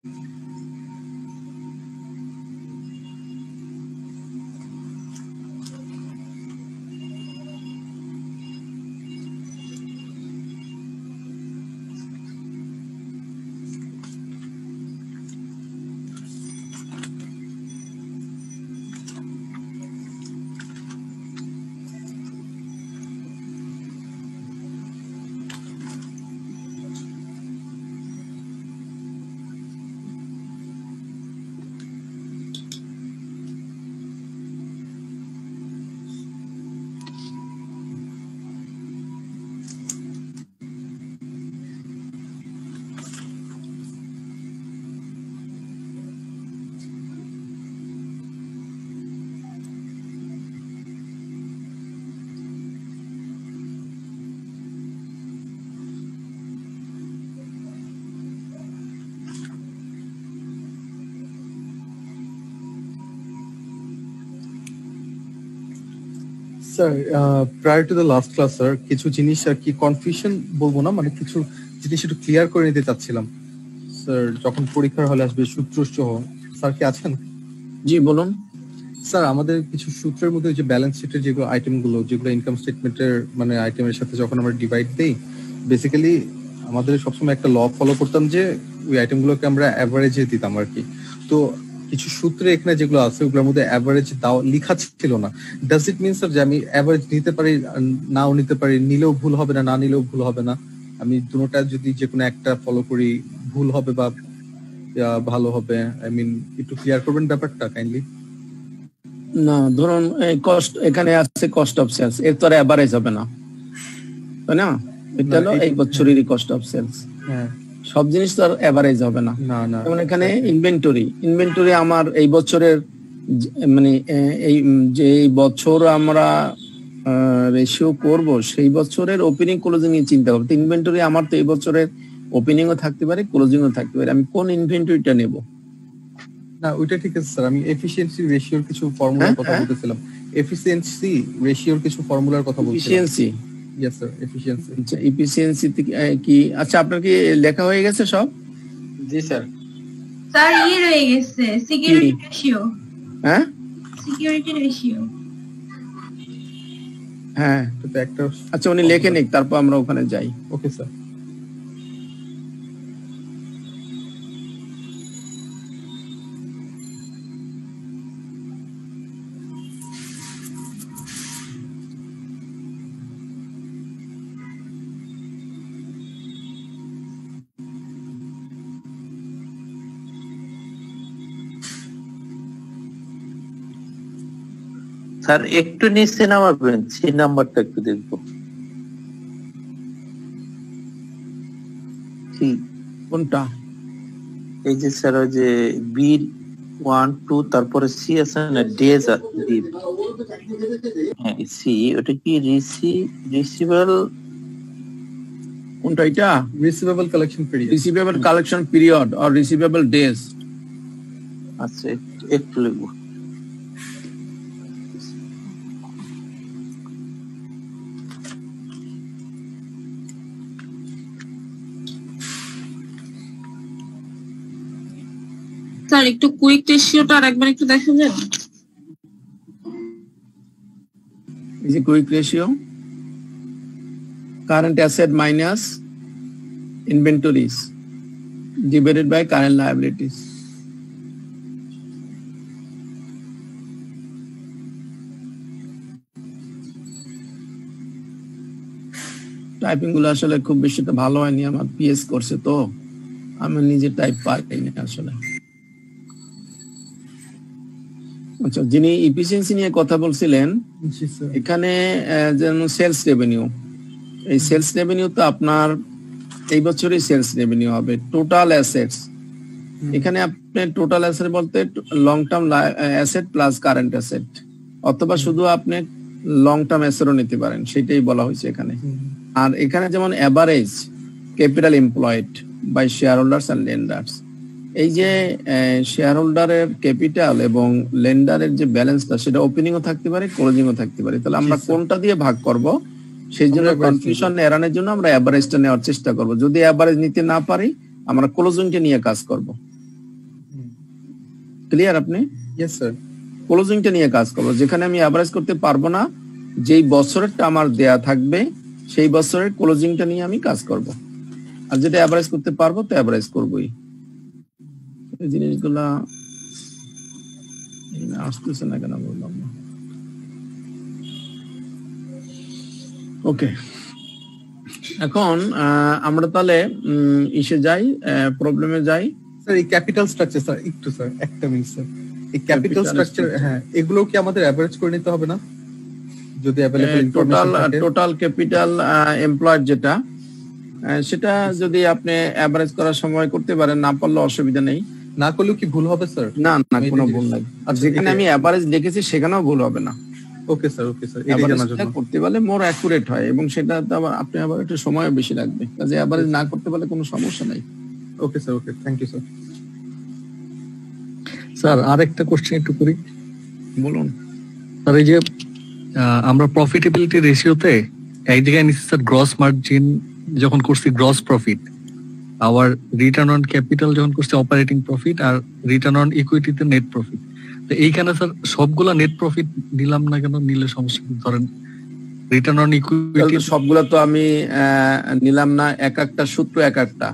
Sir prior to the last class sir কিছু জিনিস আর কি কনফিউশন বলবো না, মানে কিছু জিনিস একটু ক্লিয়ার করে নিতে চাচ্ছিলাম স্যার, যখন পরীক্ষার হলে আসবে সূত্র সহ। স্যার কি আছেন? জি বলুন। স্যার আমাদের কিছু সূত্রের মধ্যে যে ব্যালেন্স শিটের যেগুলো আইটেমগুলো, যেগুলো ইনকাম স্টেটমেন্টের মানে আইটেমের সাথে যখন আমরা ডিভাইড দেই, বেসিক্যালি আমাদের সবসময় একটা ল ফলো করতাম যে ওই আইটেমগুলোকে আমরা অ্যাভারেজে দিতাম আর কি। তো কিছু সূত্রে এখানে যেগুলো আছে ওগুলোর মধ্যে অ্যাভারেজ দাও লেখা ছিল না। ডাজ ইট মিন স্যার যে আমি অ্যাভারেজ নিতে পারি, নাও নিতে পারি, নিলেও ভুল হবে না, না নিলেও ভুল হবে না? আমি দুটোটা যদি যে কোনো একটা ফলো করি ভুল হবে বা ভালো হবে? আই মিন একটু ক্লিয়ার করবেন ব্যাপারটা কাইন্ডলি। না ধরুন এই কস্ট এখানে আছে কস্ট অফ সেলস, এর তো আর এভারেজ হবে না, তাই না? এটা হলো এই বছরেরই কস্ট অফ সেলস। হ্যাঁ, সব জিনিস তো আর এভারেজ হবে না। না যেমন এখানে ইনভেন্টরি আমার এই বছরের মানে এই যে বছর আমরা রেশিও করব সেই বছরের ওপেনিং ক্লোজিং নিয়ে চিন্তা করব। তো ইনভেন্টরি আমার তো এই বছরের ওপেনিংও থাকতে পারে, ক্লোজিংও থাকতে পারে, আমি কোন ইনভেন্টরিটা নেব? না ওইটা ঠিক আছে স্যার, আমি এফিশিয়েন্সি রেশিওর কিছু ফর্মুলার কথা বলতেছিলাম। এফিশিয়েন্সি রেশিওর কিছু ফর্মুলার কথা বলছিলাম। এফিশিয়েন্সি? Yes sir, efficiency. আচ্ছা এফিশিয়েন্সি কি আচ্ছা আপনার কি লেখা হয়ে গেছে সব? জি স্যার। স্যার রয়ে গেছে সিকিউরিটি রেশিও। হ্যাঁ সিকিউরিটি রেশিও। হ্যাঁ তো একটা আচ্ছা উনি লেখে নিক, তারপর আমরা ওখানে যাই। Okay sir. স্যার একটু নিচে নামাবেন, সি নাম্বারটা একটু দেখবো। কোনটা? এই যে স্যার ওই যে বি 1 2 তারপরে সি আছে না, ডেজ ডি। হ্যাঁ সি, ওটা কি রিসিভেবল? কোনটা এটা? Receivable collection period. Receivable collection period or receivable days. আচ্ছা একটু লিখবো। স্যার একটু কুইক রেশিওটা আরেকবার একটু দেখা যাবে? এই যে quick ratio, current asset minus inventories divided by current liabilities. Typing গুলো আসলে খুব বেশি তো ভালো হয়নি, আমার পিএস করছে তো আমি নিজে টাইপ পারি না আসলে। আচ্ছা যিনি এফিশিয়েন্সি নিয়ে কথা বলছিলেন, এখানে যেন সেলস রেভিনিউ, এই সেলস রেভিনিউ তো আপনার এই বছরই সেলস রেভিনিউ হবে। টোটাল অ্যাসেটস, এখানে আপনি টোটাল অ্যাসেট বলতে long term asset plus current asset, অথবা শুধু আপনি লং টার্ম অ্যাসেটও নিতে পারেন, সেটাই বলা হয়েছে এখানে। আর এখানে যেমন average capital employed by share holders and lenders, এই যে শেয়ার হোল্ডারের ক্যাপিটাল এবং লেন্ডারের যে ব্যালেন্সটা সেটা ওপেনিংও থাকতে পারে, ক্লোজিংও থাকতে পারে। তাহলে আমরা কোনটা দিয়ে ভাগ করব, সেই জন্য কনফিউশন এড়ানোর জন্য আমরা এভারেজটা নেওয়ার চেষ্টা করব। যদি এভারেজ নিতে না পারি আমরা ক্লোজিংটা নিয়ে কাজ করব। ক্লিয়ার আপনি? Yes sir. ক্লোজিংটা নিয়ে কাজ করবো, যেখানে আমি অ্যাভারেজ করতে পারবো না, যেই বছরেরটা আমার দেয়া থাকবে সেই বছরের ক্লোজিংটা নিয়ে আমি কাজ করব। আর যেটা অ্যাভারেজ করতে পারবো তো অ্যাভারেজ করবোই। এই জিনিসগুলা আসতেছে না কেন বললাম না। ওকে, এখন আমরা তাহলে ইসে যাই, প্রবলেমে যাই। স্যার এই ক্যাপিটাল স্ট্রাকচার স্যার, একটু স্যার একটা মিনিট স্যার, এই ক্যাপিটাল স্ট্রাকচার, হ্যাঁ এগুলো কি আমাদের অ্যাভারেজ করে নিতে হবে না যদি অ্যাভেলেবল ইনফরমেশন থাকে? টোটাল ক্যাপিটাল এমপ্লয়েড যেটা, সেটা যদি আপনি অ্যাভারেজ করার সময় করতে পারেন, না পারলে অসুবিধা নেই। না করলেও কি ভুল হবে স্যার? না না, কোনো ভুল নাই। আর যেখানে আমি অ্যাভারেজ লিখেছি সেখানেও ভুল হবে না। ওকে স্যার, ওকে স্যার, এটা জানার জন্য। করতে পারলে মোর অ্যাকুরেট হয়, এবং সেটা তো আবার আপনি আবার একটু সময় বেশি লাগবে, কাজে অ্যাভারেজ না করতে পারলে কোনো সমস্যা নাই। Okay sir, okay, thank you sir. Sir আরেকটা কোশ্চেন একটু করি। বলুন স্যার, এই যে আমরা প্রফিটেবিলিটি রেশিওতে এক জায়গায় নিচ্ছি স্যার গ্রস মার্জিন যখন করছি গ্রস প্রফিট, আবার রিটার্ন অন ক্যাপিটাল যখন করছি অপারেটিং প্রফিট, আর রিটার্ন অন ইকুইটিতে নেট প্রফিট। তো এইখানে স্যার সবগুলা নেট প্রফিট নিলাম না কেন? নিলে সমস্যা কি? ধরেন রিটার্ন অন ইকুইটি সবগুলা তো আমি নিলাম না, এক একটা সূত্র এক একটা।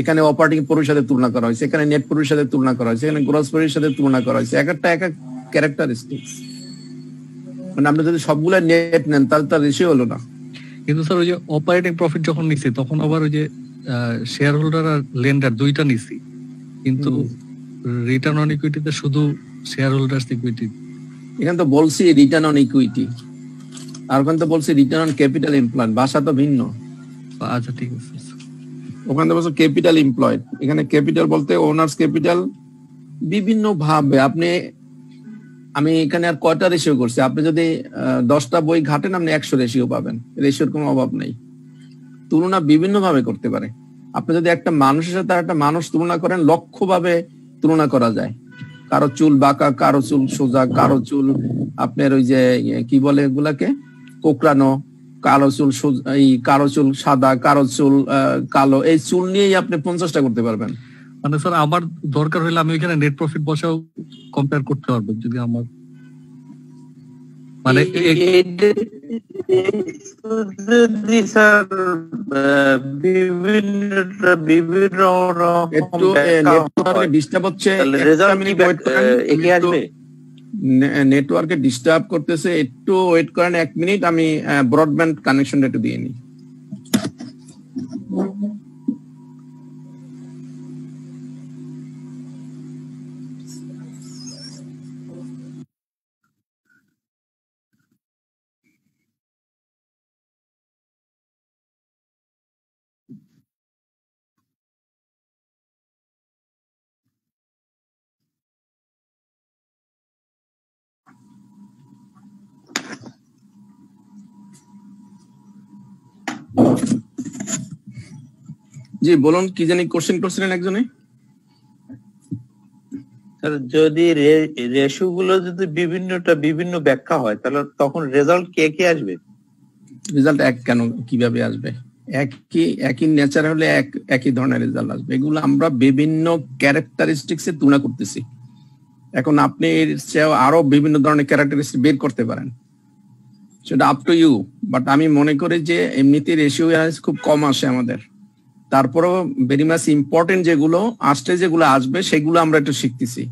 এখানে অপারেটিং প্রফিটের সাথে তুলনা করা হয়েছে, এখানে নেট প্রফিটের সাথে তুলনা করা হয়েছে, এখানে গ্রস প্রফিটের সাথে তুলনা করা হয়েছে, এক একটা এক এক ক্যারেক্টারিস্টিক্স। মানে আপনি যদি সবগুলা নেট নেন তাহলে তার রেশিও হলো না। কিন্তু স্যার ওই যে অপারেটিং প্রফিট যখন নিছি তখন আবার ওই যে শেয়ার হোল্ডার আর লেন্ডার দুইটা নিছি, কিন্তু রিটার্ন অন ইকুইটিতে শুধু শেয়ার হোল্ডার্স ইকুইটি। এখানে তো বলছি রিটার্ন অন ইকুইটি, আর ওখানে তো বলছি রিটার্ন অন ক্যাপিটাল এমপ্লয়েড, ভাষা তো ভিন্ন। আচ্ছা ঠিক আছে। ওখানে তো বলছে ক্যাপিটাল এমপ্লয়েড, এখানে ক্যাপিটাল বলতে ওনার্স ক্যাপিটাল। বিভিন্ন ভাবে আপনি, আমি এখানে আর কয়টা রেশিও করছি, আপনি যদি 10টা বই ঘাটেন আপনি 100 রেশিও পাবেন, রেশিওর কোনো অভাব নেই। তুলনা বিভিন্ন ভাবে করতে পারে। আপনি যদি একটা মানুষের সাথে একটা মানুষ তুলনা করেন, লক্ষ্য ভাবে তুলনা করা যায়। কারো চুল বাঁকা, কারো চুল সোজা, কারো চুল আপনার ওই যে কি বলে এগুলাকে কোকড়ানো, কালো চুল কারো চুল সাদা, কারো চুল কালো, এই চুল নিয়েই আপনি 50টা করতে পারবেন। মানে স্যার আমার দরকার হলে আমি ওইখানে নেট প্রফিট বসাও কম্পেয়ার করতে পারবো যদি আমার মানে একটু ডিস্টার্ব হচ্ছে, নেটওয়ার্কে ডিস্টার্ব করতেছে, একটু ওয়েট করেন 1 মিনিট, আমি ব্রডব্যান্ড কানেকশনটা একটু দিয়ে নিই। জি বলুন, কি জানি কোশ্চেন করছিলেন একজনে? যদি রেশিও গুলো যদি বিভিন্ন ব্যাখ্যা হয় তাহলে তখন রেজাল্ট কে আসবে? রেজাল্ট এক কেন, কিভাবে আসবে? একই নেচার হলে একই ধরনের রেজাল্ট আসবে। এগুলো আমরা বিভিন্ন ক্যারেক্টারিস্টিক্স এ তুলনা করতেছি। এখন আপনি এর চেয়ে আরো বিভিন্ন ধরনের ক্যারেক্টারিস্টিক বের করতে পারেন, সেটা আপ টু ইউ। বাট আমি মনে করি যে এমনিতে রেশিও খুব কম আসে আমাদের, তারপরেও ভেরি মাচ ইম্পর্টেন্ট যেগুলো আসবে সেগুলো আমরা একটু শিখতেছি।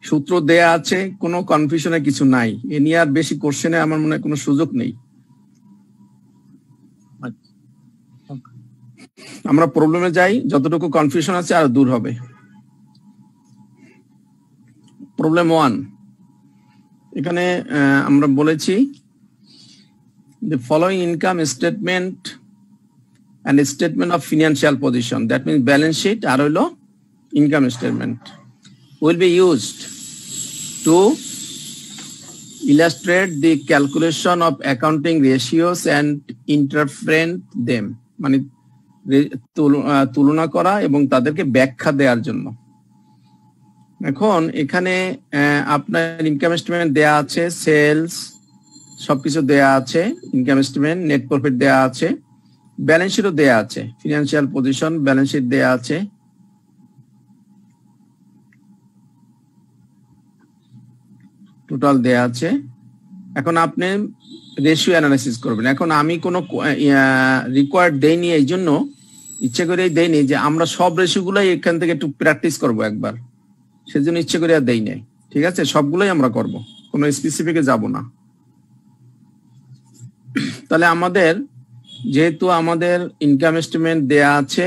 সূত্র দেয়া আছে, কোনো কনফিউশনে কিছু নাই, এ নিয়ে আর বেশি কোশ্চেনে আমার মনে হয় কোনো সুযোগ নেই। আমরা প্রবলেমে যাই, যতটুকু কনফিউশন আছে আর দূর হবে। প্রবলেম 1, এখানে আমরা বলেছি the following income statement and statement of financial position, that means balance sheet আর হলো income statement, will be used to illustrate the calculation of accounting ratios and interpret them, মানে তুলনা করা এবং তাদেরকে ব্যাখ্যা দেওয়ার জন্য। এখন এখানে আপনার ইনকাম স্টেটমেন্ট দেয়া আছে, সেলস সবকিছু দেয়া আছে, ইনকাম স্টেটমেন্ট, নেট প্রফিট দেয়া আছে, ব্যালেন্স শিটও দেয়া আছে, ফিনান্সিয়াল পজিশন ব্যালেন্স শিট দেয়া আছে। টোটাল দেয়া আছে। এখন আপনি রেশিও অ্যানালাইসিস করবেন। এখন আমি কোনো রিকোয়ার্ড দেইনি, এই জন্য ইচ্ছে করে দেইনি যে আমরা সব রেশিওগুলাই এখান থেকে একটু প্র্যাকটিস করব একবার, সেজন্য ইচ্ছে করে আর দেই নাই। ঠিক আছে, সবগুলোই আমরা করব, কোনো স্পেসিফিকে যাব না। তাহলে আমাদের যেহেতু আমাদের ইনকাম স্টেটমেন্ট দেয়া আছে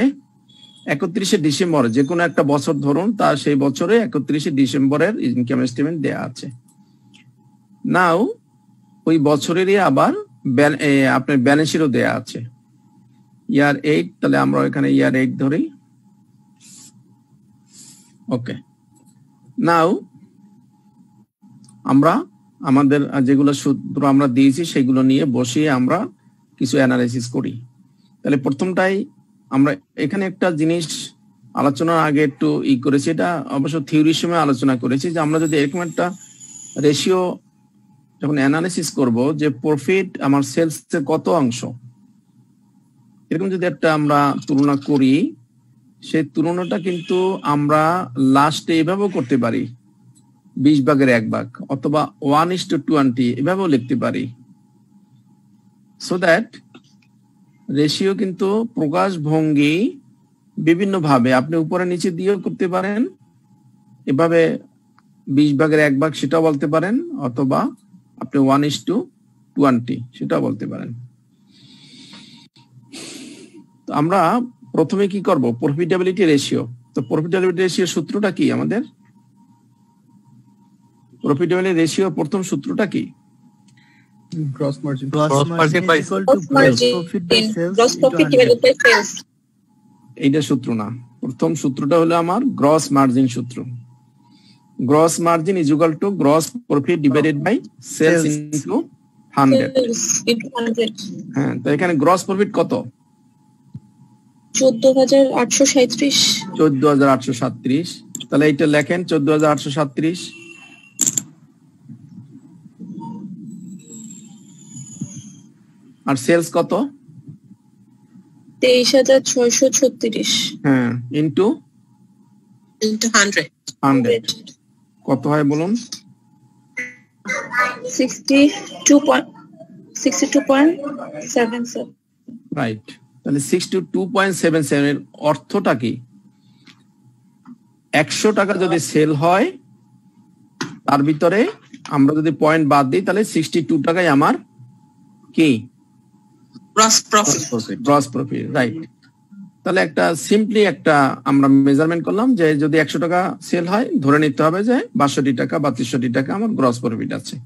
31শে ডিসেম্বর, যে কোনো একটা বছর ধরুন, তার সেই বছরে 31শে ডিসেম্বরের ইনকাম স্টেটমেন্ট দেয়া আছে। নাও ওই বছরেরই আবার আপনার ব্যালেন্স শিটও দেয়া আছে ইয়ার 8, তাহলে আমরা এখানে ইয়ার 8 ধরি। ওকে, নাও আমরা আমাদের যেগুলো সূত্র আমরা দিয়েছি সেগুলো নিয়ে বসিয়ে আমরা কিছু অ্যানালাইসিস করি। তাহলে প্রথমটাই আমরা এখানে একটা জিনিস আলোচনার আগে একটু করেছি, এটা অবশ্য থিওরির সময় আলোচনা করেছি, যে আমরা যদি এরকম একটা রেশিও যখন অ্যানালিসিস করব যে প্রফিট আমার সেলস এর কত অংশ, এরকম যদি একটা আমরা তুলনা করি, সেই তুলনাটা কিন্তু আমরা লাস্টে এভাবেও করতে পারি 20/1 অথবা 1:20 এভাবেও লিখতে পারি। সো দ্যাট রেশিও কিন্তু প্রকাশ ভঙ্গি বিভিন্ন ভাবে আপনি উপরে নিচে দিয়েও করতে পারেন, এভাবে 20/1 সেটাও বলতে পারেন, অথবা আপনি 1:20 সেটাও বলতে পারেন। তো আমরা প্রথমে কি করব, প্রফিটেবিলিটি রেশিও। তো প্রফিটেবিলিটি রেশিও সূত্রটা কি আমাদের? প্রফিটেবিলিটি রেশিও প্রথম সূত্রটা কি? Gross margin. এইটা সূত্র না, প্রথম সূত্রটা হলো আমার গ্রস মার্জিন সূত্র। Gross margin is equal to gross profit divided by sales into 100। হ্যাঁ, তো এখানে গ্রস প্রফিট কত? 14,837। 14,837। তাহলে এইটা লেখেন 14,837। আর সেলস কত? 23,636। হ্যাঁ, ইনটু 100 কত হয় বলুন? 62.77। রাইট। তাহলে 62.77 এর অর্থটা কি? 100 টাকা যদি সেল হয়, তার ভিতরে আমরা যদি পয়েন্ট বাদ দিই, তাহলে 62 টাকায় আমার কি? Gross profit. রাইট। তাহলে একটা সিম্পলি একটা আমরা মেজারমেন্ট করলাম যে যদি 100 টাকা সেল হয়, ধরে নিতে হবে যে 62 টাকা বা 63 টাকা আমার গ্রস প্রফিট আছে,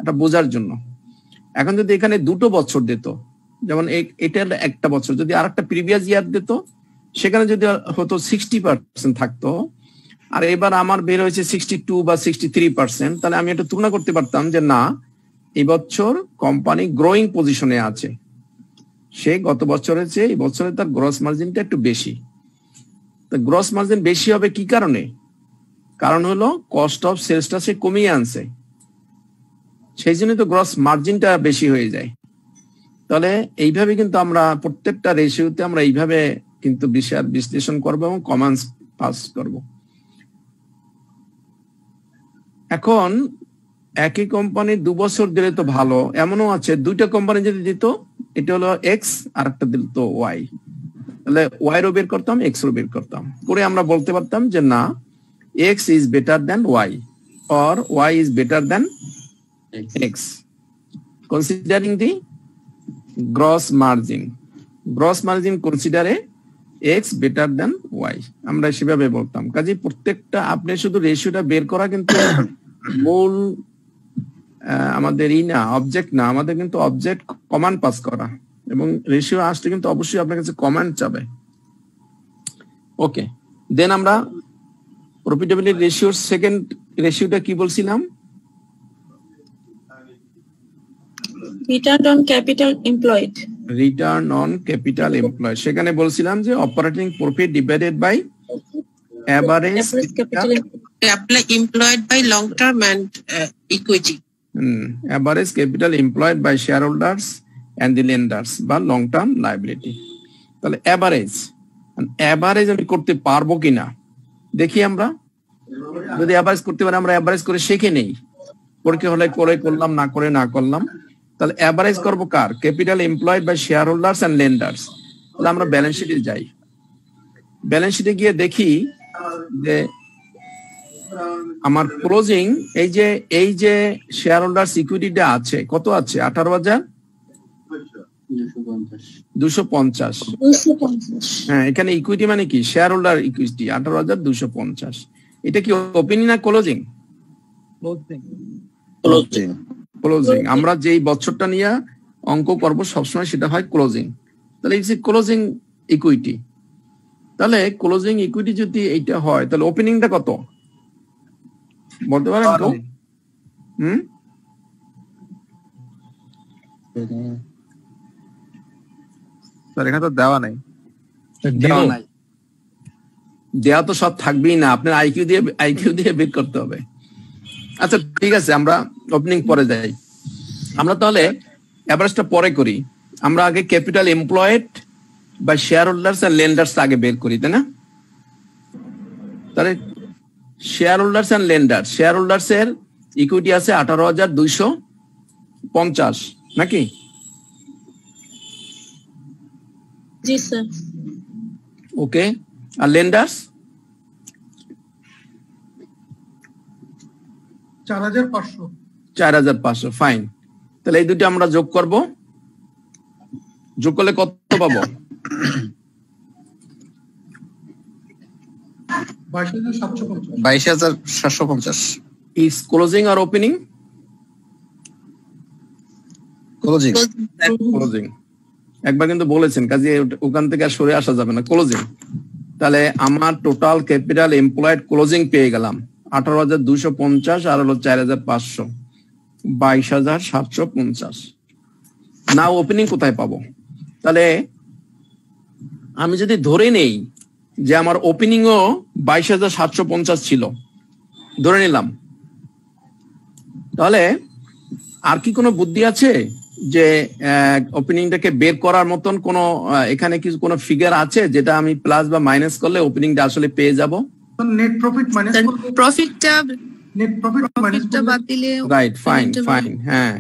এটা বোঝার জন্য। এখন যদি এখানে দুটো বছর দিত, যেমন এটার একটা বছর যদি আর একটা প্রিভিয়াস ইয়ার দিত, সেখানে যদি হতো 60% থাকতো, আর এবার আমার বের হয়েছে 62 বা 63%, তাহলে আমি এটা তুলনা করতে পারতাম যে না, এই বছর কোম্পানি গ্রোয়িং পজিশনে আছে, সে গত বছরের চেয়ে এই বছরে তার গ্রস মার্জিনটা একটু বেশি। তো গ্রস মার্জিন বেশি হবে কি কারণে? কারণ হলো কস্ট অফ সেলসটা সে কমিয়ে আনছে, সেই জন্য তো গ্রস মার্জিনটা বেশি হয়ে যায়। তাহলে এইভাবে কিন্তু আমরা প্রত্যেকটা রেশিওতে আমরা এইভাবে কিন্তু বিষয়ের বিশ্লেষণ করব এবং কমেন্টস পাস করব। এখন একই কোম্পানি 2 বছর দিলে তো ভালো, এমনও আছে দুইটা কোম্পানি যদি দিত, এটা হলো এক্স আর একটা দিল তো ওয়াই, তাহলে ওয়াই রো বের করতাম, এক্স রো বের করতাম, করে আমরা বলতে পারতাম যে না, X is better than Y or Y is better than X, considering the gross margin. Gross margin কনসিডারে এক্স বেটার দেন ওয়াই, আমরা সেভাবে বলতাম। কাজে প্রত্যেকটা আপনি শুধু রেশিওটা বের করা কিন্তু মূল আমাদের না, অবজেক্ট না, আমাদের কিন্তু অবজেক্ট কমান্ড পাস করা, এবং রেশিও আসলে কিন্তু অবশ্যই আপনার কাছে কমান্ড চাবে। ওকে, দেন আমরা প্রফিটেবিলিটি রেশিওর সেকেন্ড রেশিওটা কি বলছিলাম? Return on capital employed. Return on capital employed, সেখানে বলছিলাম যে operating profit divided by average capital employed by long term and equity. Average capital employed by shareholders and the lenders বা long term liability. তাহলে average আমি করতে পারবো কিনা দেখি। আমরা যদি অ্যাভারেজ করতে পারি, আমরা অ্যাভারেজ করে শিখে নেই, পরীক্ষা হলে করে করলাম, না করে না করলাম। তাহলে অ্যাভারেজ করবো কার? Capital employed by share holders and lenders. তাহলে আমরা ব্যালেন্স শিটে যাই, ব্যালেন্স শিটে গিয়ে দেখি যে আমার ক্লোজিং এই যে শেয়ার হোল্ডার্স ইকুইটিটা আছে, কত আছে? 18,250। হ্যাঁ, এখানে ইকুইটি মানে কি? Share holder equity 18,250। এটা কি ওপেনিং না ক্লোজিং? ক্লোজিং। আমরা যেই বছরটা নিয়ে অঙ্ক করব সবসময় সেটা হয় ক্লোজিং। তাহলে ইটস এ ক্লোজিং ইকুইটি। তাহলে ক্লোজিং ইকুইটি যদি এইটা হয়, তাহলে ওপেনিংটা কত বলতে পারেন তো? স্যার এখানে তো দেওয়া নাই। দেওয়া তো সব থাকবেই না, আপনার আইকিউ দিয়ে বের করতে হবে। আচ্ছা ঠিক আছে, আমরা ওপেনিং পরে যাই। আমরা তাহলে এভারেজটা পরে করি। আমরা আগে ক্যাপিটাল এমপ্লয়েড বা শেয়ার হোল্ডার্স আর লেন্ডার্স আগে বের করি, তাই না? তাহলে share holders and lenders, share holders এর ইকুইটি আছে 18,250 নাকি? জি স্যার। ওকে, আর লেন্ডার্স 4,500। ফাইন। তাহলে এই দুটো আমরা যোগ করব, যোগ করলে কত পাবো? 22,750। ইজ ক্লোজিং আর ওপেনিং? ক্লোজিং। ক্লোজিং। একবার কিন্তু বলেছেন, কাজে ওখান থেকে আর সরে আসা যাবে না, ক্লোজিং। তাহলে আমার টোটাল ক্যাপিটাল এমপ্লয়েড ক্লোজিং পেয়ে গেলাম 18,250 আর হলো 4,500, 22,750। না ওপেনিং কোথায় পাবো? তাহলে আমি যদি ধরে নেই যে আমার ওপেনিংও 22,750 ছিল, ধরে নিলাম, তাহলে আর কি কোনো বুদ্ধি আছে যে ওপেনিংটাকে বের করার মতন কোন এখানে কিছু কোনো ফিগার আছে যেটা আমি প্লাস বা মাইনাস করলে ওপেনিংটা আসলে পেয়ে যাব? নেট প্রফিট মাইনাস প্রফিটটা বাদ দিলে রাইট, ফাইন। হ্যাঁ,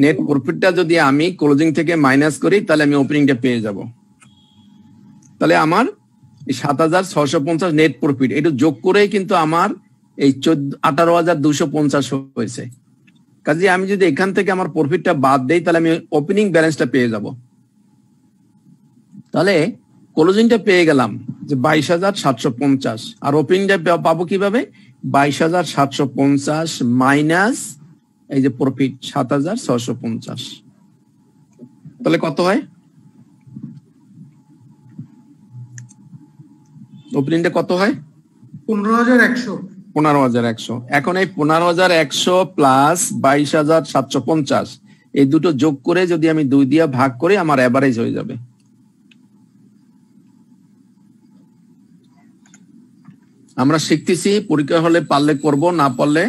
নেট প্রফিটটা যদি আমি ক্লোজিং থেকে মাইনাস করি তাহলে আমি ওপেনিংটা পেয়ে যাব। তাহলে আমার 7,650 নেট প্রফিট, এটা যোগ করেই কিন্তু আমার এই 18,250 হয়েছে। কাজে আমি যদি এখান থেকে আমার প্রফিটটা বাদ দেই তাহলে আমি ওপেনিং ব্যালেন্সটা পেয়ে যাব। তাহলে ক্লোজিংটা পেয়ে গেলাম যে 22,750, আর ওপেনিংটা পাবো কিভাবে? 22,750 মাইনাস এই যে প্রফিট 7,650। তাহলে কত হয়? ওপেনিংটা কত হয়? 15,100। 15,100। এখন এই 15,100 প্লাস 22,750 এই দুটো যোগ করে যদি আমি 2 দিয়ে ভাগ করি আমার এভারেজ হয়ে যাবে। আমরা শিখতেছি, পরীক্ষা হলে পারলে করব, না পারলে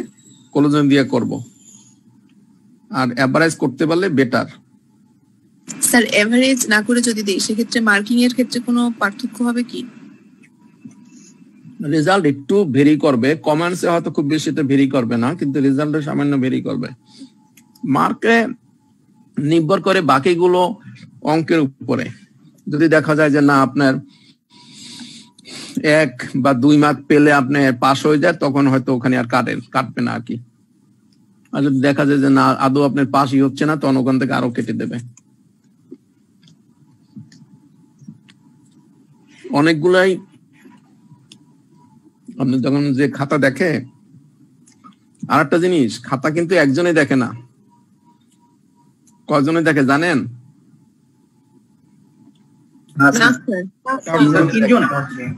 ক্লোজিং দিয়ে করব, আর এভারেজ করতে পারলে বেটার। স্যার এভারেজ না করে যদি দেই সেক্ষেত্রে মার্কিং এর ক্ষেত্রে কোনো পার্থক্য হবে কি? রেজাল্ট একটু ভেরি করবে, কমেন্টসে হয়তো খুব বেশি তো ভেরি করবে না, কিন্তু রেজাল্টে সামান্য ভেরি করবে। মার্কে নির্ভর করে বাকিগুলো অঙ্কের উপরে। যদি দেখা যায় যে না আপনার 1 বা 2 মার্ক পেলে আপনি পাস হয়ে যায়, তখন হয়তো ওখানে আর কাটবে না আর কি। আর যদি দেখা যায় যে না আদৌ আপনার পাসই হচ্ছে না, তখন ওখান থেকে আরো কেটে দেবে। অনেকগুলাই আপনি যখন যে খাতা দেখে, আর একটা জিনিস, খাতা কিন্তু একজনে দেখে না, কয়জনে দেখে জানেন?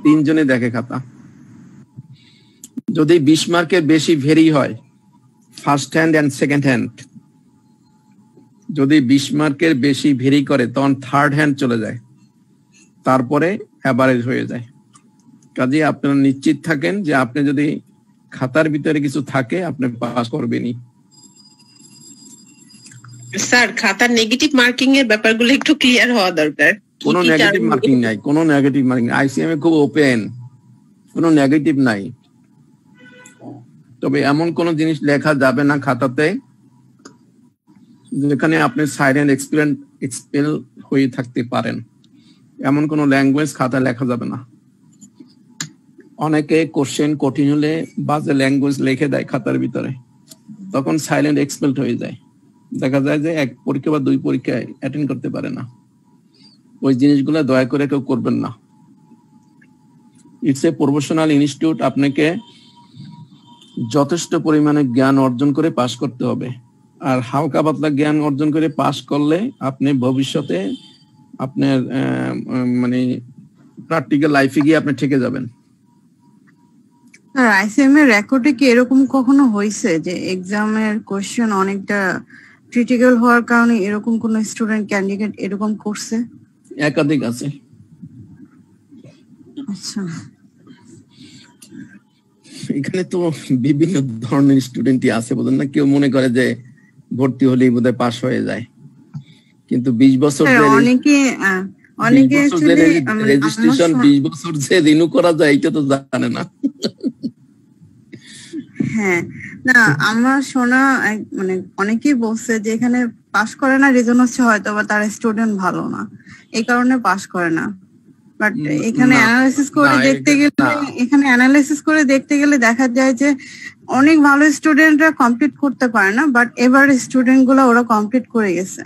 3 জনে দেখে খাতা। যদি 20 মার্কের বেশি ভেরি হয় first hand and second hand, যদি 20 মার্কের বেশি ভেরি করে তখন থার্ড হ্যান্ড চলে যায়, তারপরে এভারেজ হয়ে যায়। কাজে আপনারা নিশ্চিত থাকেন যে আপনি যদি খাতার ভিতরে কিছু থাকে আপনি পাস করবেনই। স্যার খাতার নেগেটিভ মার্কিং এর ব্যাপারগুলো একটু ক্লিয়ার হওয়া দরকার। কোনো নেগেটিভ মার্কিং নাই, কোনো নেগেটিভ মার্কিং। আইসিএম এ খুব ওপেন, কোনো নেগেটিভ নাই। তবে এমন কোন জিনিস লেখা যাবে না খাতাতে যেখানে আপনি সাইলেন্ট এক্সপেল হয়ে থাকতে পারেন, এমন কোনো ল্যাঙ্গুয়েজ খাতায় লেখা যাবে না। অনেকে কোশ্চেন কঠিন হলে বাজে ল্যাঙ্গুয়েজ লিখে দেয় খাতার ভিতরে, তখন সাইলেন্ট এক্সপেলড হয়ে যায়, দেখা যায় যে এক পরীক্ষা বা দুই পরীক্ষায় অ্যাটেন্ড করতে পারে না। ওই জিনিসগুলো দয়া করে কেউ করবেন না। ইটস এ প্রফেশনাল ইনস্টিটিউট, আপনাকে যথেষ্ট পরিমাণে জ্ঞান অর্জন করে পাশ করতে হবে। আর হালকা পাতলা জ্ঞান অর্জন করে পাশ করলে আপনি ভবিষ্যতে আপনার মানে প্র্যাকটিক্যাল লাইফে গিয়ে আপনি ঠেকে যাবেন। স্যার আইসিএম এর রেকর্ডে কি এরকম কখনো হয়েছে যে এক্সামের কোশ্চেন অনেকটা ক্রিটিক্যাল হওয়ার কারণে এরকম কোন স্টুডেন্ট ক্যান্ডিডেট এরকম করছে? একাধিক আছে। আচ্ছা, এখানে তো বিভিন্ন ধরনের স্টুডেন্টই আছে, বুঝলেন না? কেউ মনে করে যে ভর্তি হলেই বোধহয় পাস হয়ে যায়, কিন্তু 20 বছর অনেকে রেজিস্ট্রেশন 20 বছর যে রিনিউ করা যায় এটা তো জানে না। হ্যাঁ, না আমার শোনা মানে অনেকেই বলছে যে এখানে পাস করে না, রিজন হচ্ছে হয়তো বা তার স্টুডেন্ট ভালো না, এই কারণে পাস করে না। বাট এখানে অ্যানালাইসিস করে দেখতে গেলে দেখা যায় যে অনেক ভালো স্টুডেন্টরা কমপ্লিট করতে পারে না, বাট এবার স্টুডেন্ট গুলো ওরা কমপ্লিট করে গেছে।